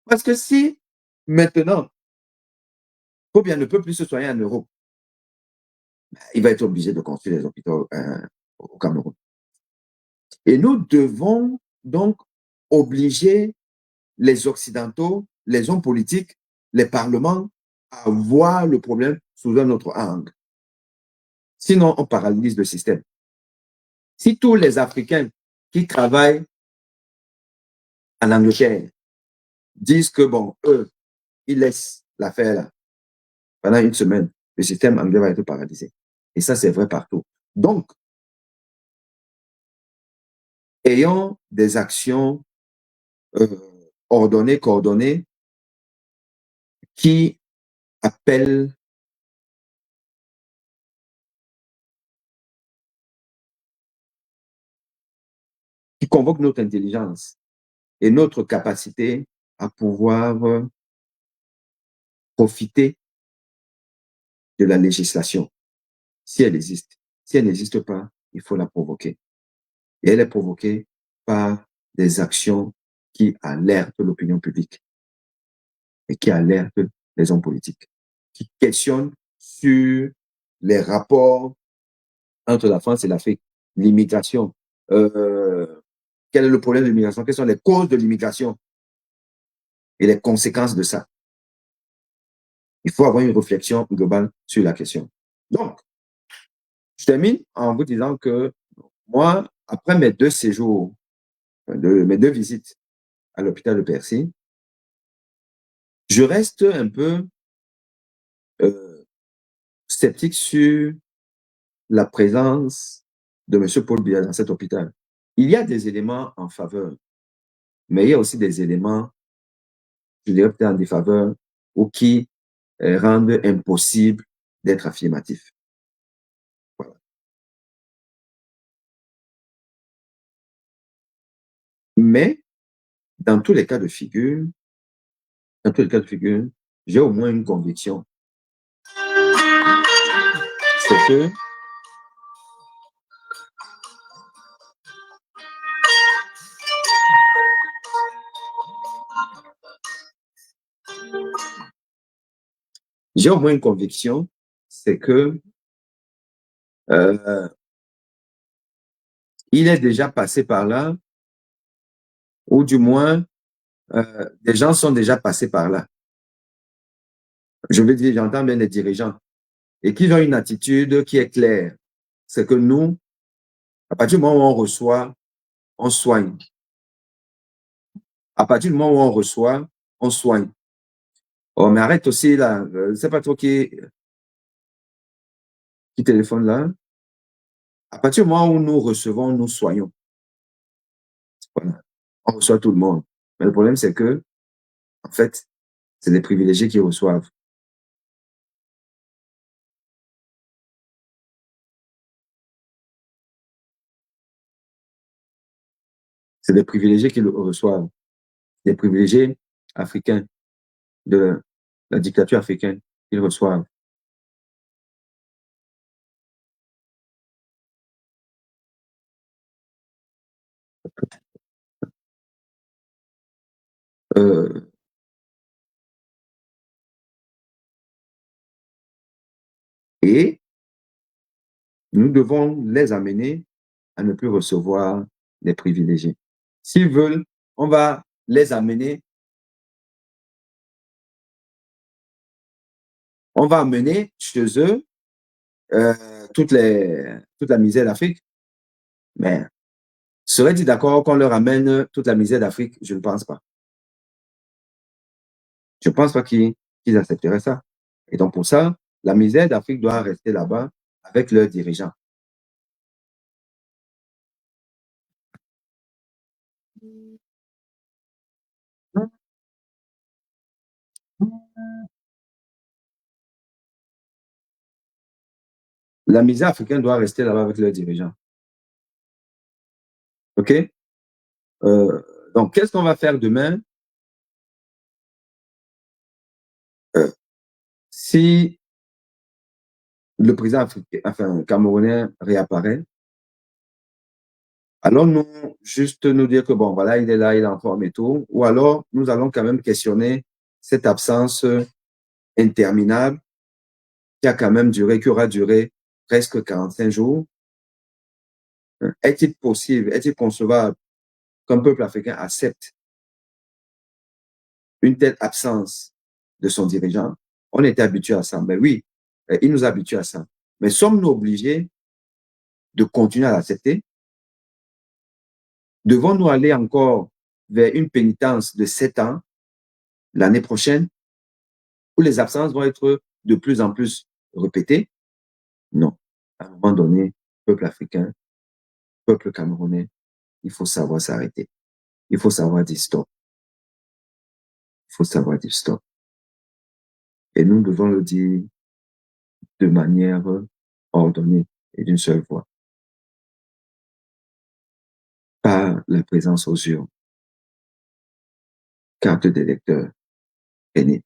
Parce que si maintenant, Kobia ne peut plus se soigner en Europe, il va être obligé de construire des hôpitaux au Cameroun. Et nous devons donc obliger les Occidentaux, les hommes politiques, les parlements à voir le problème sous un autre angle. Sinon, on paralyse le système. Si tous les Africains qui travaillent en Angleterre disent que, bon, eux, ils laissent l'affaire là pendant une semaine, le système anglais va être paralysé. Et ça, c'est vrai partout. Donc, ayons des actions ordonnées, coordonnées, qui appellent qui convoquent notre intelligence et notre capacité à pouvoir profiter de la législation, si elle existe. Si elle n'existe pas, il faut la provoquer. Et elle est provoquée par des actions qui alertent l'opinion publique et qui alertent les hommes politiques, qui questionnent sur les rapports entre la France et l'Afrique, l'immigration. Quel est le problème de l'immigration? Quelles sont les causes de l'immigration et les conséquences de ça? Il faut avoir une réflexion globale sur la question. Donc, je termine en vous disant que moi, après mes deux séjours, mes deux visites à l'hôpital de Percy, Je reste un peu sceptique sur la présence de M. Paul Biya dans cet hôpital. Il y a des éléments en faveur, mais il y a aussi des éléments, je dirais peut-être en défaveur, ou qui rendent impossible d'être affirmatif. Voilà. Mais dans tous les cas de figure, j'ai au moins une conviction. C'est que j'ai au moins une conviction, c'est que il est déjà passé par là, ou du moins, des gens sont déjà passés par là. Je veux dire, j'entends bien les dirigeants, et qu'ils ont une attitude qui est claire. C'est que nous, à partir du moment où on reçoit, on soigne. À partir du moment où on reçoit, on soigne. Oh, mais arrête aussi là, je ne sais pas trop qui téléphone là. À partir du moment où nous recevons, nous soignons. Voilà. On reçoit tout le monde. Mais le problème, c'est que, en fait, c'est les privilégiés qui reçoivent. C'est les privilégiés qui le reçoivent. Les privilégiés africains de la dictature africaine, ils reçoivent. Euh, et nous devons les amener à ne plus recevoir les privilégiés. S'ils veulent, on va les amener, on va amener chez eux toute la misère d'Afrique. Mais serait-il d'accord qu'on leur amène toute la misère d'Afrique? Je ne pense pas. Je ne pense pas qu'ils accepteraient ça. Et donc pour ça, la misère d'Afrique doit rester là-bas avec leurs dirigeants. La misère africaine doit rester là-bas avec leurs dirigeants. OK? Euh, donc, qu'est-ce qu'on va faire demain si le président africain, enfin, camerounais réapparaît? Allons-nous juste nous dire que, bon, voilà, il est là, il est en forme et tout, ou alors nous allons quand même questionner cette absence interminable qui a quand même duré, qui aura duré presque 45 jours. Est-il possible, est-il concevable qu'un peuple africain accepte une telle absence de son dirigeant? On était habitué à ça. Mais oui, il nous habitue à ça. Mais sommes-nous obligés de continuer à l'accepter? Devons-nous aller encore vers une pénitence de 7 ans l'année prochaine où les absences vont être de plus en plus répétées? Non. À un moment donné, peuple africain, peuple camerounais, il faut savoir s'arrêter. Il faut savoir dire stop. Il faut savoir dire stop. Et nous devons le dire de manière ordonnée et d'une seule voix. Par la présence aux urnes, carte d'électeur, venez,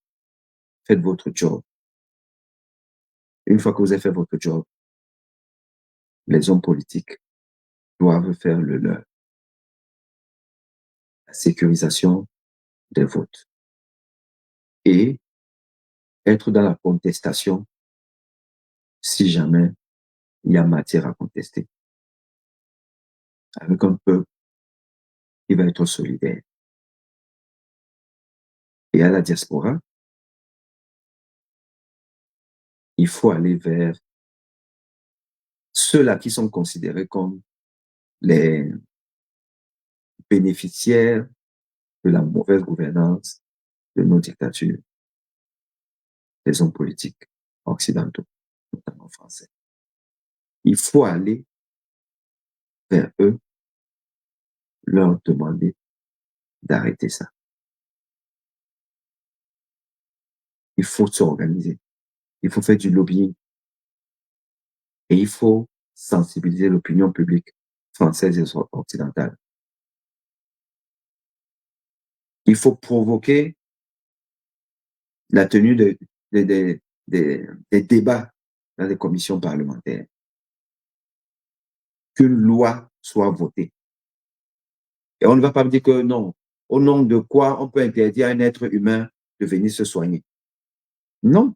faites votre job. Une fois que vous avez fait votre job, les hommes politiques doivent faire le leur. La sécurisation des votes et être dans la contestation si jamais il y a matière à contester. Avec un peuple qui va être solidaire. Et à la diaspora, il faut aller vers ceux-là qui sont considérés comme les bénéficiaires de la mauvaise gouvernance de nos dictatures. des hommes politiques occidentaux, notamment français. Il faut aller vers eux, leur demander d'arrêter ça. Il faut s'organiser. Il faut faire du lobbying. Et il faut sensibiliser l'opinion publique française et occidentale. Il faut provoquer la tenue des débats dans les commissions parlementaires. Qu'une loi soit votée. Et on ne va pas me dire que non, au nom de quoi on peut interdire à un être humain de venir se soigner. Non.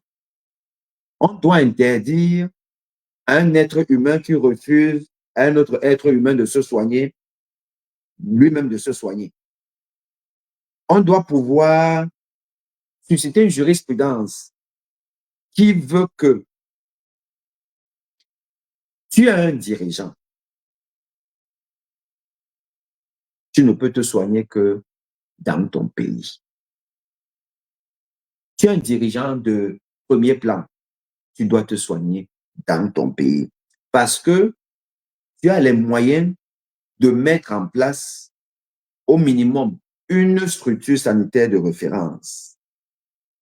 On doit interdire à un être humain qui refuse à un autre être humain de se soigner, lui-même de se soigner. On doit pouvoir susciter une jurisprudence qui veut que tu as un dirigeant. Tu ne peux te soigner que dans ton pays. Tu es un dirigeant de premier plan. Tu dois te soigner dans ton pays. Parce que tu as les moyens de mettre en place au minimum une structure sanitaire de référence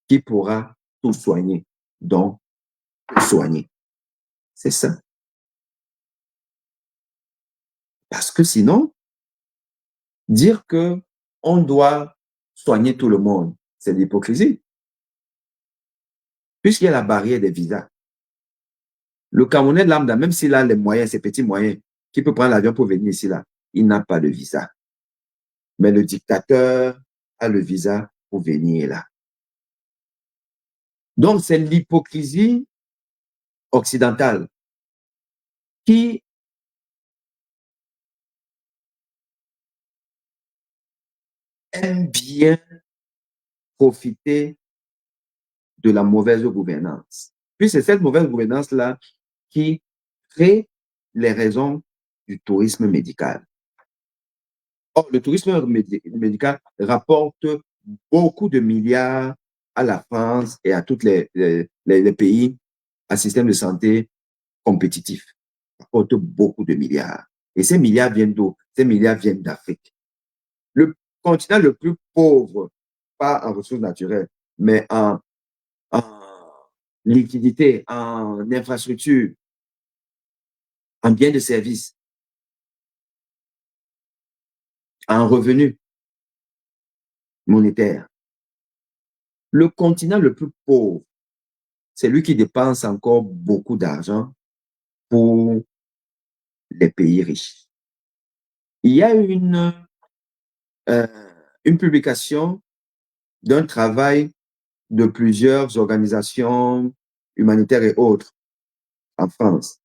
qui pourra tout soigner. Donc, soigner. C'est ça. Parce que sinon, dire que on doit soigner tout le monde, c'est de l'hypocrisie. Puisqu'il y a la barrière des visas. Le Camerounais lambda, même s'il a les moyens, ses petits moyens, qui peut prendre l'avion pour venir ici, là, il n'a pas de visa. Mais le dictateur a le visa pour venir là. Donc, c'est l'hypocrisie occidentale qui aime bien profiter de la mauvaise gouvernance. Puis c'est cette mauvaise gouvernance-là qui crée les raisons du tourisme médical. Or, le tourisme médical rapporte beaucoup de milliards à la France et à tous les pays à système de santé compétitif. Rapporte beaucoup de milliards. Et ces milliards viennent d'où? Ces milliards viennent d'Afrique. Le continent le plus pauvre, pas en ressources naturelles, mais en liquidité, en infrastructure, en biens de service, en revenus monétaires. Le continent le plus pauvre, c'est lui qui dépense encore beaucoup d'argent pour les pays riches. Il y a une publication d'un travail de plusieurs organisations humanitaires et autres en France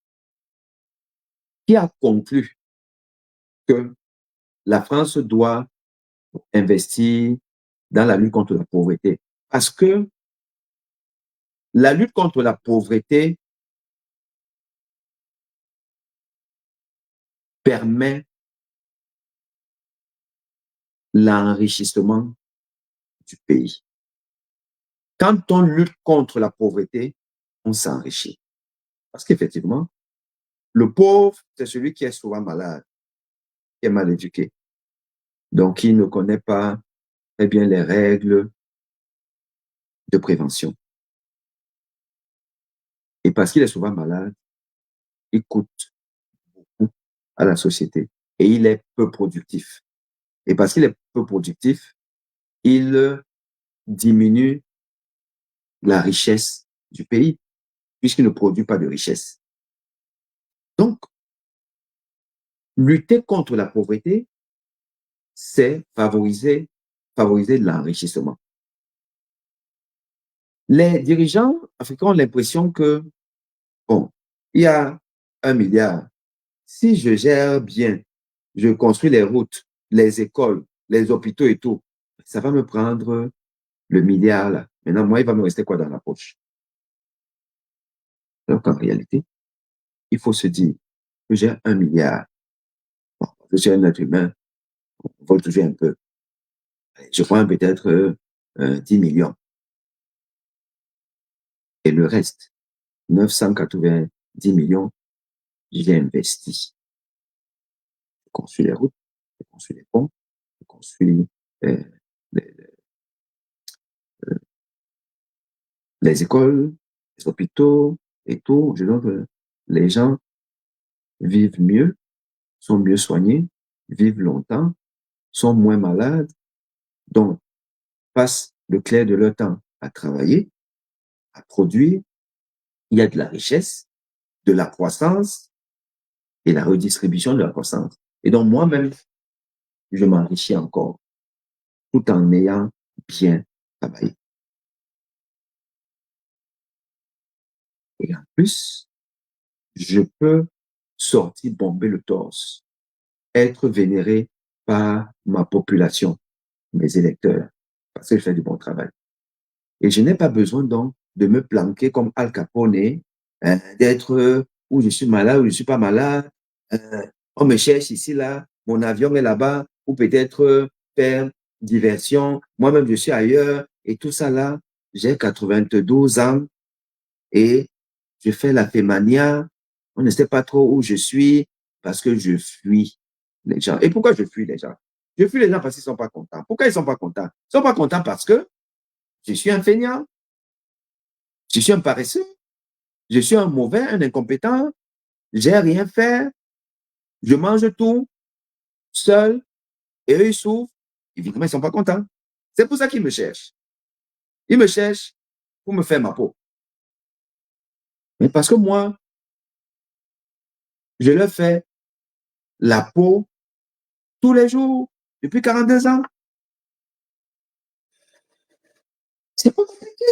qui a conclu que la France doit investir dans la lutte contre la pauvreté. Parce que la lutte contre la pauvreté permet l'enrichissement du pays. Quand on lutte contre la pauvreté, on s'enrichit. Parce qu'effectivement, le pauvre, c'est celui qui est souvent malade, qui est mal éduqué. Donc, il ne connaît pas très bien les règles de prévention. Et parce qu'il est souvent malade, il coûte beaucoup à la société et il est peu productif. Et parce qu'il est peu productif, il diminue la richesse du pays puisqu'il ne produit pas de richesse. Donc, lutter contre la pauvreté, c'est favoriser l'enrichissement. Les dirigeants africains ont l'impression que, bon, il y a 1 milliard. Si je gère bien, je construis les routes, les écoles, les hôpitaux et tout, ça va me prendre le milliard là. Maintenant, moi, il va me rester quoi dans la poche? Donc, en réalité, il faut se dire que j'ai 1 milliard. Bon, je suis un être humain, on va toucher un peu. Je prends peut-être 10 millions. Et le reste, 990 millions, j'ai investi. J'ai construit les routes, j'ai construit les ponts, j'ai construit euh, les, les écoles, les hôpitaux et tout. Je veux que les gens vivent mieux, sont mieux soignés, vivent longtemps, sont moins malades, donc passent le clair de leur temps à travailler, à produire. Il y a de la richesse, de la croissance et la redistribution de la croissance. Et donc moi-même, je m'enrichis encore tout en ayant bien travaillé. Et en plus, je peux sortir bomber le torse, être vénéré par ma population, mes électeurs, parce que je fais du bon travail. Et je n'ai pas besoin donc de me planquer comme Al Capone, d'être où je suis malade, où je ne suis pas malade. On me cherche ici, là, mon avion est là-bas, ou peut-être faire diversion. Moi-même, je suis ailleurs. Et tout ça là, j'ai 92 ans et je fais la fémania. On ne sait pas trop où je suis parce que je fuis les gens. Et pourquoi je fuis les gens? Je fuis les gens parce qu'ils ne sont pas contents. Pourquoi ils ne sont pas contents? Ils ne sont pas contents parce que je suis un feignant, je suis un paresseux, je suis un mauvais, un incompétent, j'ai rien fait, je mange tout seul et eux ils souffrent. Évidemment, ils ne sont pas contents. C'est pour ça qu'ils me cherchent. Ils me cherchent pour me faire ma peau. Mais parce que moi, je leur fais la peau tous les jours depuis 42 ans. C'est pas compliqué.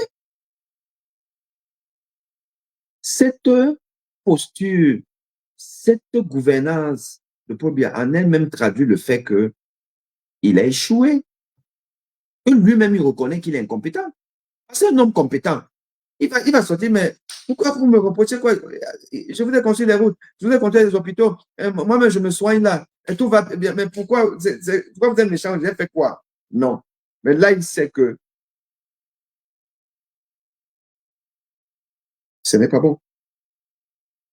Cette posture, cette gouvernance de Paul Biya en elle-même traduit le fait qu'il a échoué. Que lui-même, il reconnaît qu'il est incompétent. C'est un homme compétent. Il va sortir, mais pourquoi vous me reprochez quoi? Je vous ai construit les routes, je vous ai construit les hôpitaux, moi-même je me soigne là, et tout va bien, mais pourquoi vous êtes méchant? J'ai fait quoi? Non. Mais là, il sait que ce n'est pas bon.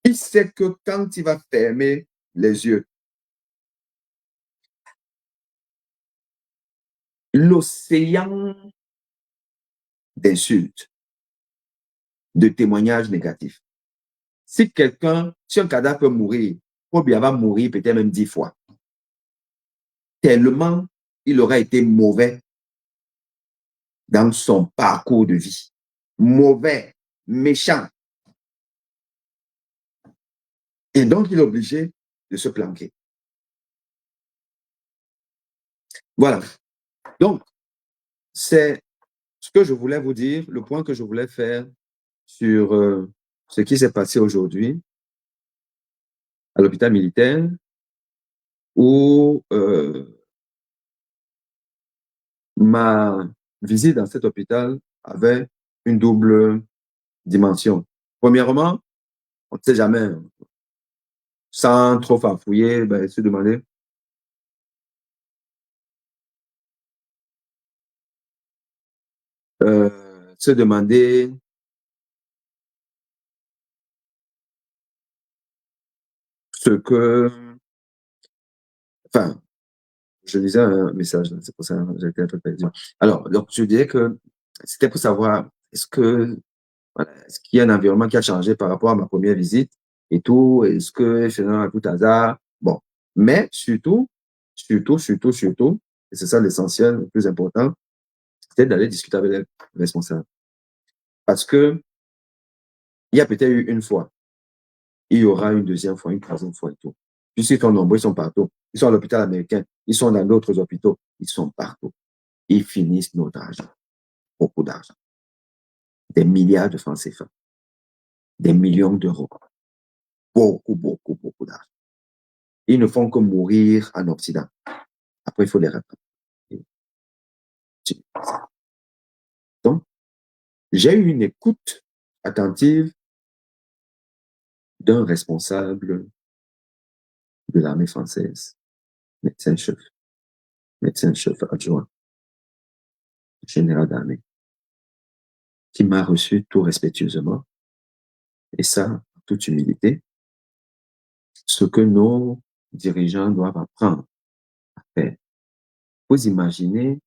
Il sait que quand il va fermer les yeux, l'océan d'insultes, de témoignages négatifs. Si un cadavre peut mourir, Paul va mourir peut-être même 10 fois. Tellement il aurait été mauvais dans son parcours de vie. Mauvais, méchant. Et donc, il est obligé de se planquer. Voilà. Donc, c'est ce que je voulais vous dire, le point que je voulais faire sur ce qui s'est passé aujourd'hui à l'hôpital militaire, où ma visite dans cet hôpital avait une double dimension. Premièrement, on ne sait jamais, sans trop farfouiller, se demander se demander ce que, enfin, je lisais un message, c'est pour ça que j'ai été un peu perdu. Alors, donc, je dirais que c'était pour savoir, voilà, est-ce qu'il y a un environnement qui a changé par rapport à ma première visite et tout? Est-ce que je suis un coup hasard? Bon, mais surtout, et c'est ça l'essentiel, le plus important, c'était d'aller discuter avec les responsables. Parce que il y a peut-être eu une fois, il y aura une deuxième fois, une troisième fois et tout. Puisqu'ils sont nombreux, ils sont partout. Ils sont à l'hôpital américain, ils sont dans d'autres hôpitaux, ils sont partout. Ils finissent notre argent, beaucoup d'argent, des milliards de francs CFA, des millions d'euros, beaucoup d'argent. Ils ne font que mourir en Occident. Après, il faut les rattraper. Donc, j'ai eu une écoute attentive d'un responsable de l'armée française, médecin-chef adjoint, général d'armée. qui m'a reçu tout respectueusement. Et ça, en toute humilité, ce que nos dirigeants doivent apprendre à faire. Vous imaginez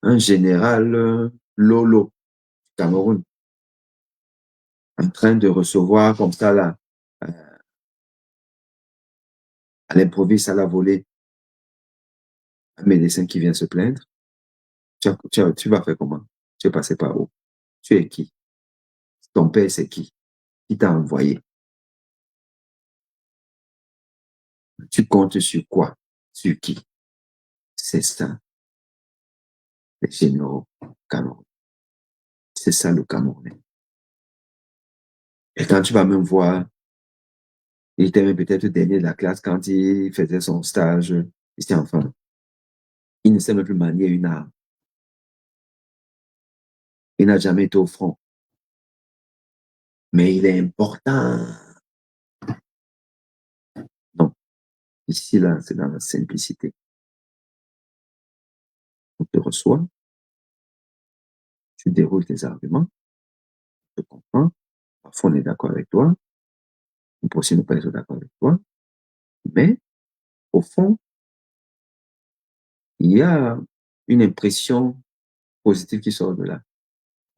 un général Lolo du Cameroun en train de recevoir comme ça là, à l'improviste, à la volée, un médecin qui vient se plaindre. Tu vas faire comment? Tu es passé par où? Tu es qui? Ton père, c'est qui? Qui t'a envoyé? Tu comptes sur quoi? Sur qui? C'est ça, les généraux Cameroun. C'est ça le Camerounais. Et quand tu vas même voir, il était même peut-être dernier de la classe quand il faisait son stage ici en France. Il ne sait même plus manier une arme. Il n'a jamais été au front. Mais il est important. Non, ici, là, c'est dans la simplicité. On te reçoit, tu déroules tes arguments, tu comprends. Parfois, on est d'accord avec toi. On peut aussi ne pas être d'accord avec toi. Mais, au fond, il y a une impression positive qui sort de là.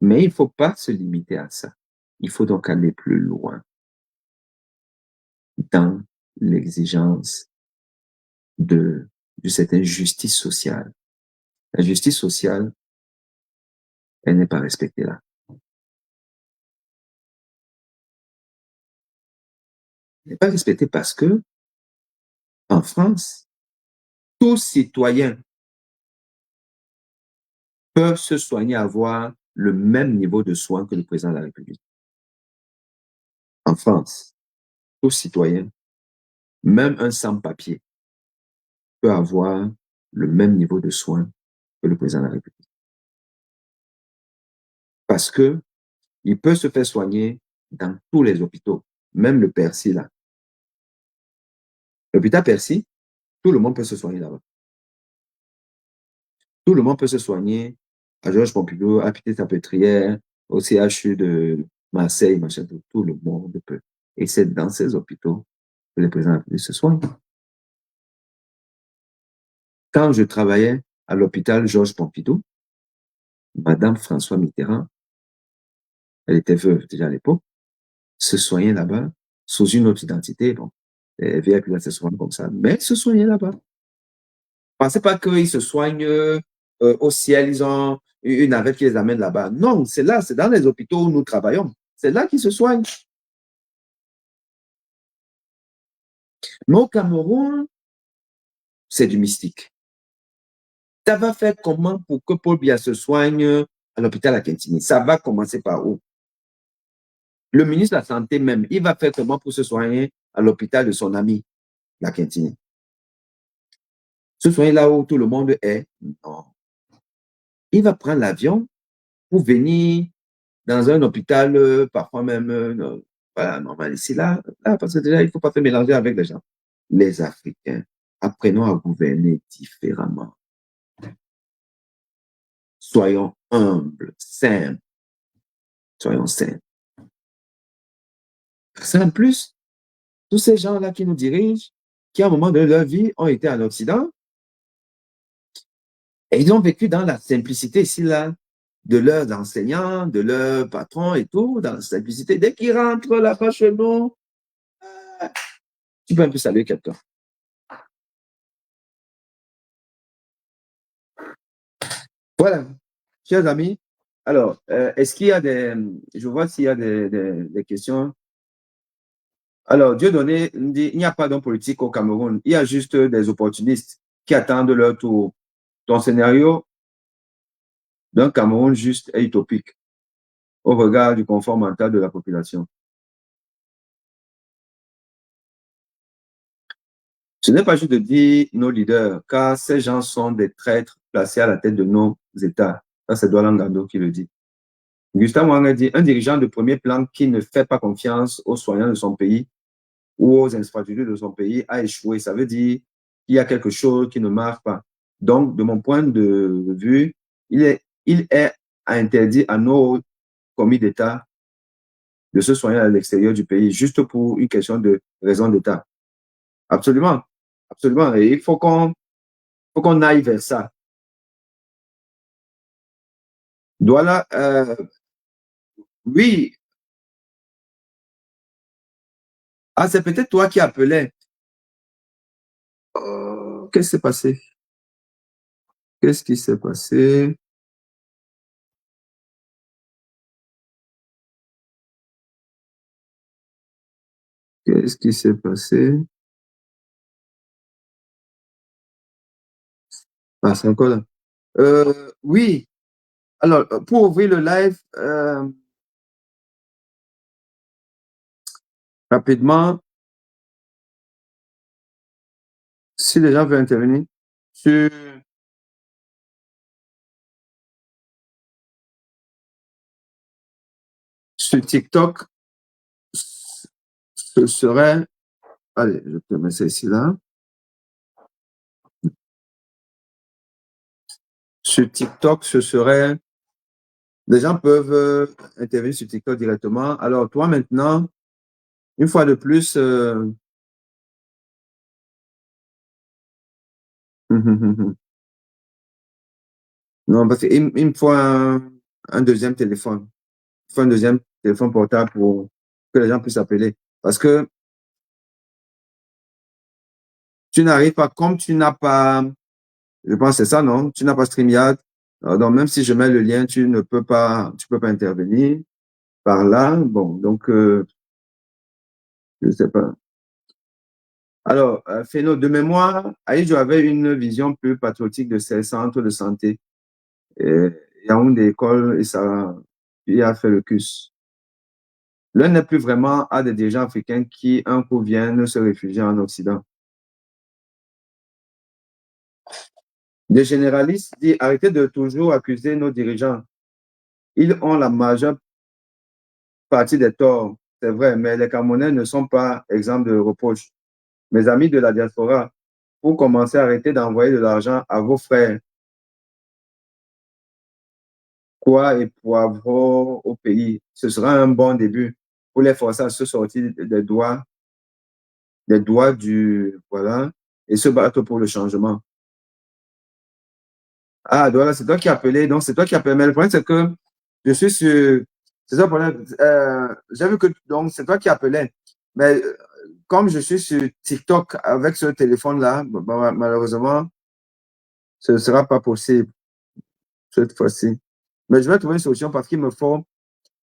Mais il ne faut pas se limiter à ça. Il faut donc aller plus loin dans l'exigence de cette justice sociale. La justice sociale, elle n'est pas respectée là. Elle n'est pas respectée parce que, en France, tout citoyen peut se soigner, avoir le même niveau de soins que le président de la République. En France, tout citoyen, même un sans-papier, peut avoir le même niveau de soins que le président de la République. Parce que il peut se faire soigner dans tous les hôpitaux, même le Percy là. L'hôpital Percy, tout le monde peut se soigner là-bas. Tout le monde peut se soigner à Georges Pompidou, à Pitié-Salpêtrière, au CHU de Marseille, machin, tout le monde peut. Et c'est dans ces hôpitaux que le président de la République se soigne. Quand je travaillais à l'hôpital Georges Pompidou, Madame François Mitterrand, elle était veuve déjà à l'époque, se soignait là-bas sous une autre identité. Bon, elle vient plus souvent comme ça, mais se soignait là-bas. Pensez pas qu'ils se soignent au ciel, ils ont une navette qui les amène là-bas. Non, c'est là, c'est dans les hôpitaux où nous travaillons. C'est là qu'ils se soignent. Mais au Cameroun, c'est du mystique. Ça va faire comment pour que Paul Biya se soigne à l'hôpital à Kentini? Ça va commencer par où? Le ministre de la Santé même, il va faire comment pour se soigner à l'hôpital de son ami, la Kentini? Se soigner là où tout le monde est? Non. Il va prendre l'avion pour venir dans un hôpital, parfois même, voilà, normal ici, là, parce que déjà, il ne faut pas se mélanger avec les gens. Les Africains, apprenons à gouverner différemment. Soyons humbles, simples. Soyons simples. C'est en plus, tous ces gens-là qui nous dirigent, qui à un moment de leur vie ont été en Occident, et ils ont vécu dans la simplicité ici, là, de leurs enseignants, de leurs patrons et tout, dans la simplicité. Dès qu'ils rentrent là-bas chez nous, tu peux un peu saluer quelqu'un. Voilà, chers amis. Alors, est-ce qu'il y a des... Je vois s'il y a des questions. Alors, Dieudonné dit, il n'y a pas d'homme politique au Cameroun. Il y a juste des opportunistes qui attendent leur tour. Ton scénario d'un Cameroun juste est utopique au regard du confort mental de la population. Ce n'est pas juste de dire nos leaders, car ces gens sont des traîtres placés à la tête de nos États. Ça, c'est Douala Ngando qui le dit. Gustave Mouanga dit, un dirigeant de premier plan qui ne fait pas confiance aux soignants de son pays ou aux infrastructures de son pays a échoué. Ça veut dire qu'il y a quelque chose qui ne marche pas. Donc, de mon point de vue, il est interdit à nos commis d'État de se soigner à l'extérieur du pays, juste pour une question de raison d'État. Absolument. Absolument. Et il faut qu'on aille vers ça. Voilà. Oui. Ah, c'est peut-être toi qui appelais. Qu'est-ce qui s'est passé? Qu'est-ce qui s'est passé? Qu'est-ce qui s'est passé? Ah, c'est encore là. Oui. Alors, pour ouvrir le live, rapidement, si les gens veulent intervenir sur, sur TikTok, ce serait. Allez, je te mets ça ici là. Sur TikTok, ce serait. Les gens peuvent intervenir sur TikTok directement. Alors, toi, maintenant, une fois de plus, non, parce qu'il me faut un deuxième téléphone. Il faut un deuxième téléphone portable pour que les gens puissent appeler. Parce que tu n'arrives pas, comme tu n'as pas, je pense que c'est ça, non? Tu n'as pas StreamYard. Donc, même si je mets le lien, tu peux pas intervenir par là. Bon, donc, je ne sais pas. Alors, Féno, de mémoire, Aïdjo avait une vision plus patriotique de ses centres de santé. Et Yaoundé école et ça, il a fait le CUS. L'un n'est plus vraiment à des dirigeants africains qui, un coup, viennent se réfugier en Occident. Des généralistes disent arrêtez de toujours accuser nos dirigeants. Ils ont la majeure partie des torts, c'est vrai, mais les Camerounais ne sont pas exempts de reproches. Mes amis de la diaspora, pour commencer, arrêtez d'envoyer de l'argent à vos frères. Quoi et poivrons au pays. Ce sera un bon début pour les forcer à se sortir des doigts du, voilà, et se battre pour le changement. Ah, voilà, c'est toi qui as appelé, donc c'est toi qui as appelé. Mais le problème, c'est que je suis sur, c'est ça le problème. J'ai vu que, donc, c'est toi qui appelais. Mais comme je suis sur TikTok avec ce téléphone-là, malheureusement, ce ne sera pas possible cette fois-ci. Mais je vais trouver une solution parce qu'il me faut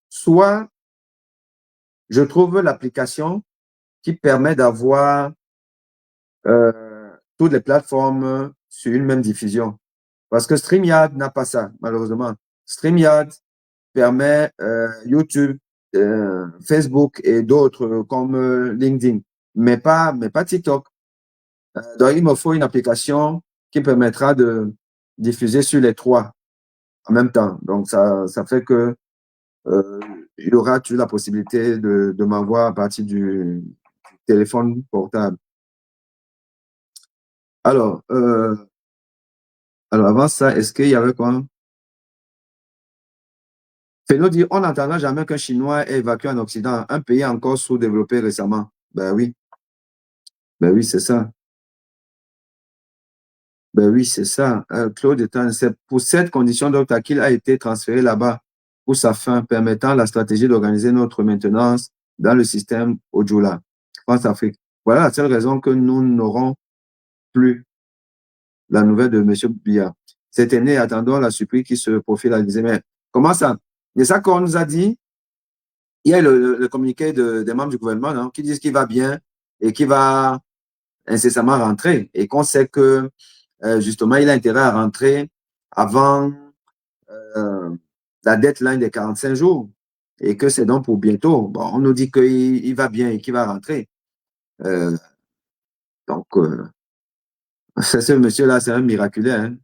soit je trouve l'application qui permet d'avoir toutes les plateformes sur une même diffusion. Parce que StreamYard n'a pas ça, malheureusement. StreamYard permet YouTube, Facebook et d'autres comme LinkedIn, mais pas TikTok. Donc, il me faut une application qui permettra de diffuser sur les trois en même temps. Donc, ça fait que euh, il y aura toujours la possibilité de m'avoir à partir du téléphone portable. Alors, avant ça, est-ce qu'il y avait quoi? Féno dit, on n'entendra jamais qu'un Chinois ait évacué en Occident, un pays encore sous-développé récemment. Ben oui, c'est ça. Ben oui, c'est ça. Claude Etan, c'est pour cette condition donc qu'il a été transféré là-bas pour sa fin, permettant la stratégie d'organiser notre maintenance dans le système Ojula, France-Afrique. Voilà la seule raison que nous n'aurons plus la nouvelle de M. Biya. Cette année, attendons la surprise qui se profile à disait, mais comment ça? C'est ça qu'on nous a dit. Il y a le communiqué des membres du gouvernement non, qui disent qu'il va bien et qu'il va incessamment rentrer et qu'on sait que justement, il a intérêt à rentrer avant euh, la deadline des 45 jours et que c'est donc pour bientôt. Bon, on nous dit qu'il va bien et qu'il va rentrer. Euh, donc, ce monsieur-là, c'est un miraculé. Hein.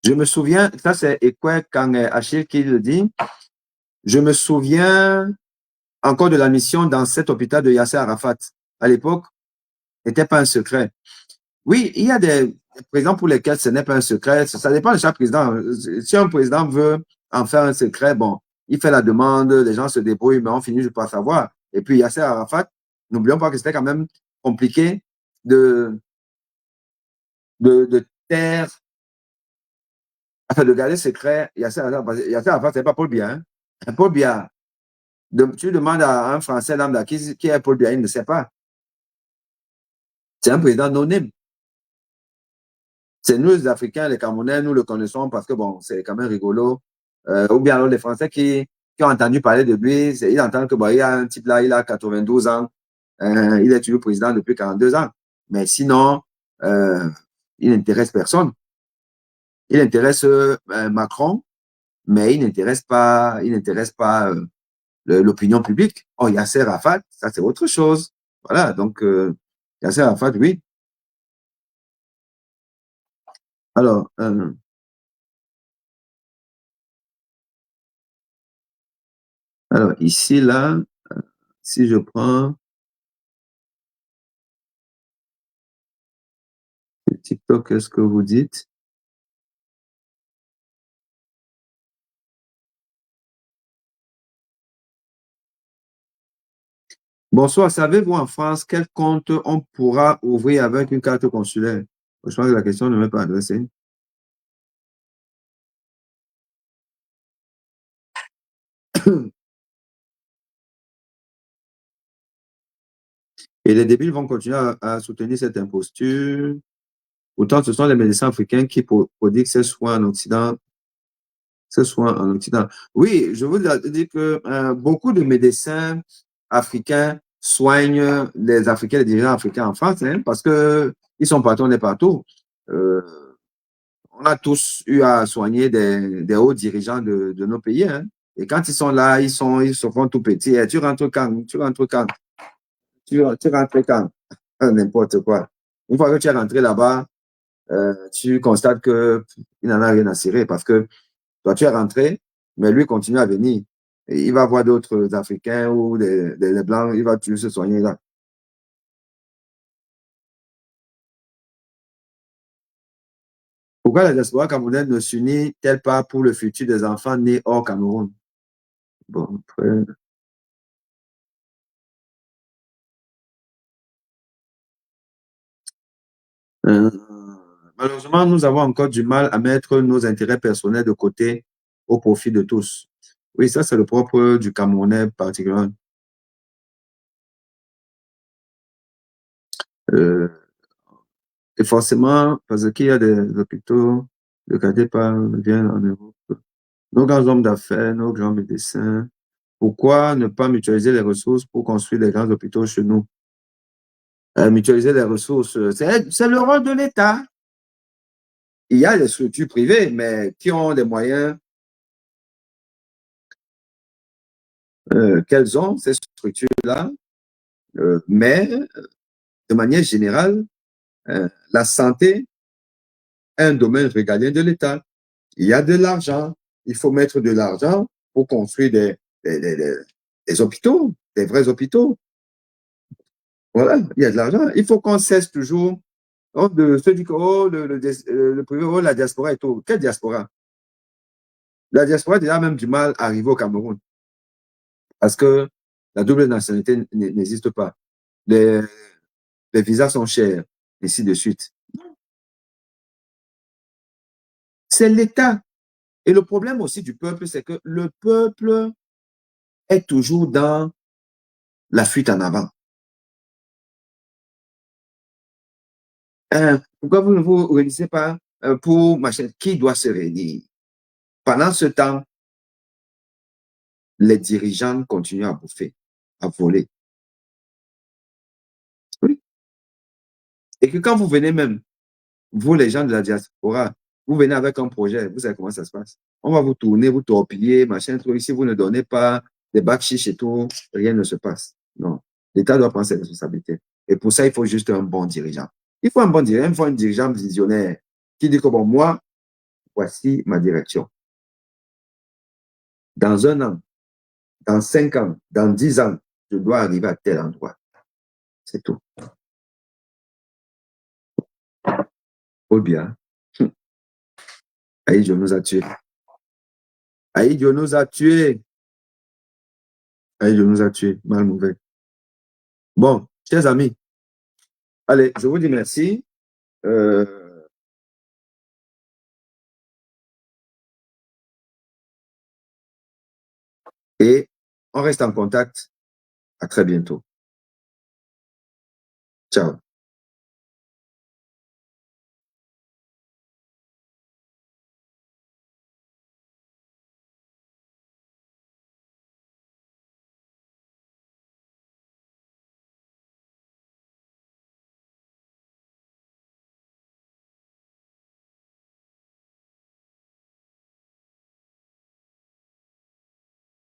Je me souviens, ça c'est Ekwe Kang Achille qui le dit, je me souviens encore de la mission dans cet hôpital de Yasser Arafat. À l'époque, n'était pas un secret. Oui, il y a des présidents pour lesquels ce n'est pas un secret. Ça dépend de chaque président. Si un président veut en faire un secret, bon, il fait la demande, les gens se débrouillent, mais on finit juste par savoir. Et puis, Yasser Arafat, n'oublions pas que c'était quand même compliqué de, de taire, enfin, de garder secret Yasser Arafat. Yasser Arafat, c'est pas Paul Biya. Hein? Paul Biya, tu demandes à un Français lambda qui est Paul Biya, il ne sait pas. C'est un président anonyme. C'est nous, les Africains, les Camerounais, nous le connaissons parce que, bon, c'est quand même rigolo. Ou bien alors les Français qui ont entendu parler de lui, ils entendent que, bon, il y a un type là, il a 92 ans, il est toujours président depuis 42 ans. Mais sinon, euh, il n'intéresse personne. Il intéresse Macron, mais il n'intéresse pas l'opinion publique. Oh, Yasser Arafat, ça c'est autre chose. Voilà, donc Yasser Arafat, oui. Alors, alors ici, là, si je prends TikTok, qu'est-ce que vous dites? Bonsoir, savez-vous en France quel compte on pourra ouvrir avec une carte consulaire? Je pense que la question ne m'est pas adressée. Et les débiles vont continuer à soutenir cette imposture. Pourtant, ce sont les médecins africains qui prodiguent ces soins en Occident. Ces soins en Occident. Oui, je vous dis que beaucoup de médecins africains soignent les Africains, les dirigeants africains en France, hein, parce que ils sont partout, on est partout. Euh, on a tous eu à soigner des hauts dirigeants de nos pays. Hein. Et quand ils sont là, ils se font tout petits. Et tu rentres quand? Tu rentres quand? Tu rentres quand? N'importe quoi. Une fois que tu es rentré là-bas, tu constates qu'il n'en a rien à cirer parce que toi, tu es rentré, mais lui continue à venir. Et il va voir d'autres Africains ou des Blancs, il va toujours se soigner là. Pourquoi la diaspora camerounaise ne s'unit-elle pas pour le futur des enfants nés hors Cameroun? Bon, après, euh, malheureusement, nous avons encore du mal à mettre nos intérêts personnels de côté au profit de tous. Oui, ça, c'est le propre du Camerounais particulièrement. Euh, et forcément, parce qu'il y a des hôpitaux, le quartier vient en Europe. Nos grands hommes d'affaires, nos grands médecins, pourquoi ne pas mutualiser les ressources pour construire des grands hôpitaux chez nous? Mutualiser les ressources, c'est le rôle de l'État. Il y a des structures privées, mais qui ont des moyens qu'elles ont, ces structures-là. Mais de manière générale, la santé est un domaine régalien de l'État. Il y a de l'argent. Il faut mettre de l'argent pour construire des hôpitaux, des vrais hôpitaux. Voilà, il y a de l'argent. Il faut qu'on cesse toujours de ceux qui disent, oh, le privé, oh, la diaspora et tout. Quelle diaspora? La diaspora a déjà même du mal à arriver au Cameroun parce que la double nationalité n'existe pas. Les, les visas sont chers, et ainsi de suite. C'est l'État. Et le problème aussi du peuple, c'est que le peuple est toujours dans la fuite en avant. Pourquoi vous ne vous réunissez pas pour machin? Qui doit se réunir? Pendant ce temps, les dirigeants continuent à bouffer, à voler. Oui. Et que quand vous venez même, vous, les gens de la diaspora, vous venez avec un projet, vous savez comment ça se passe. On va vous tourner, vous torpiller, machin, truc. Si vous ne donnez pas des bacs chiches et tout, rien ne se passe. Non. L'État doit prendre ses responsabilités. Et pour ça, il faut juste un bon dirigeant. Il faut un bon dirigeant, il faut un dirigeant visionnaire qui dit que bon, moi, voici ma direction. Dans un an, dans 5 ans, dans 10 ans, je dois arriver à tel endroit. C'est tout. Paul Biya. Aïe, Dieu nous a tués. Aïe, Dieu nous a tués. Aïe, Dieu nous a tués. Mal mauvais. Bon, chers amis, allez, je vous dis merci. Et on reste en contact. À très bientôt. Ciao.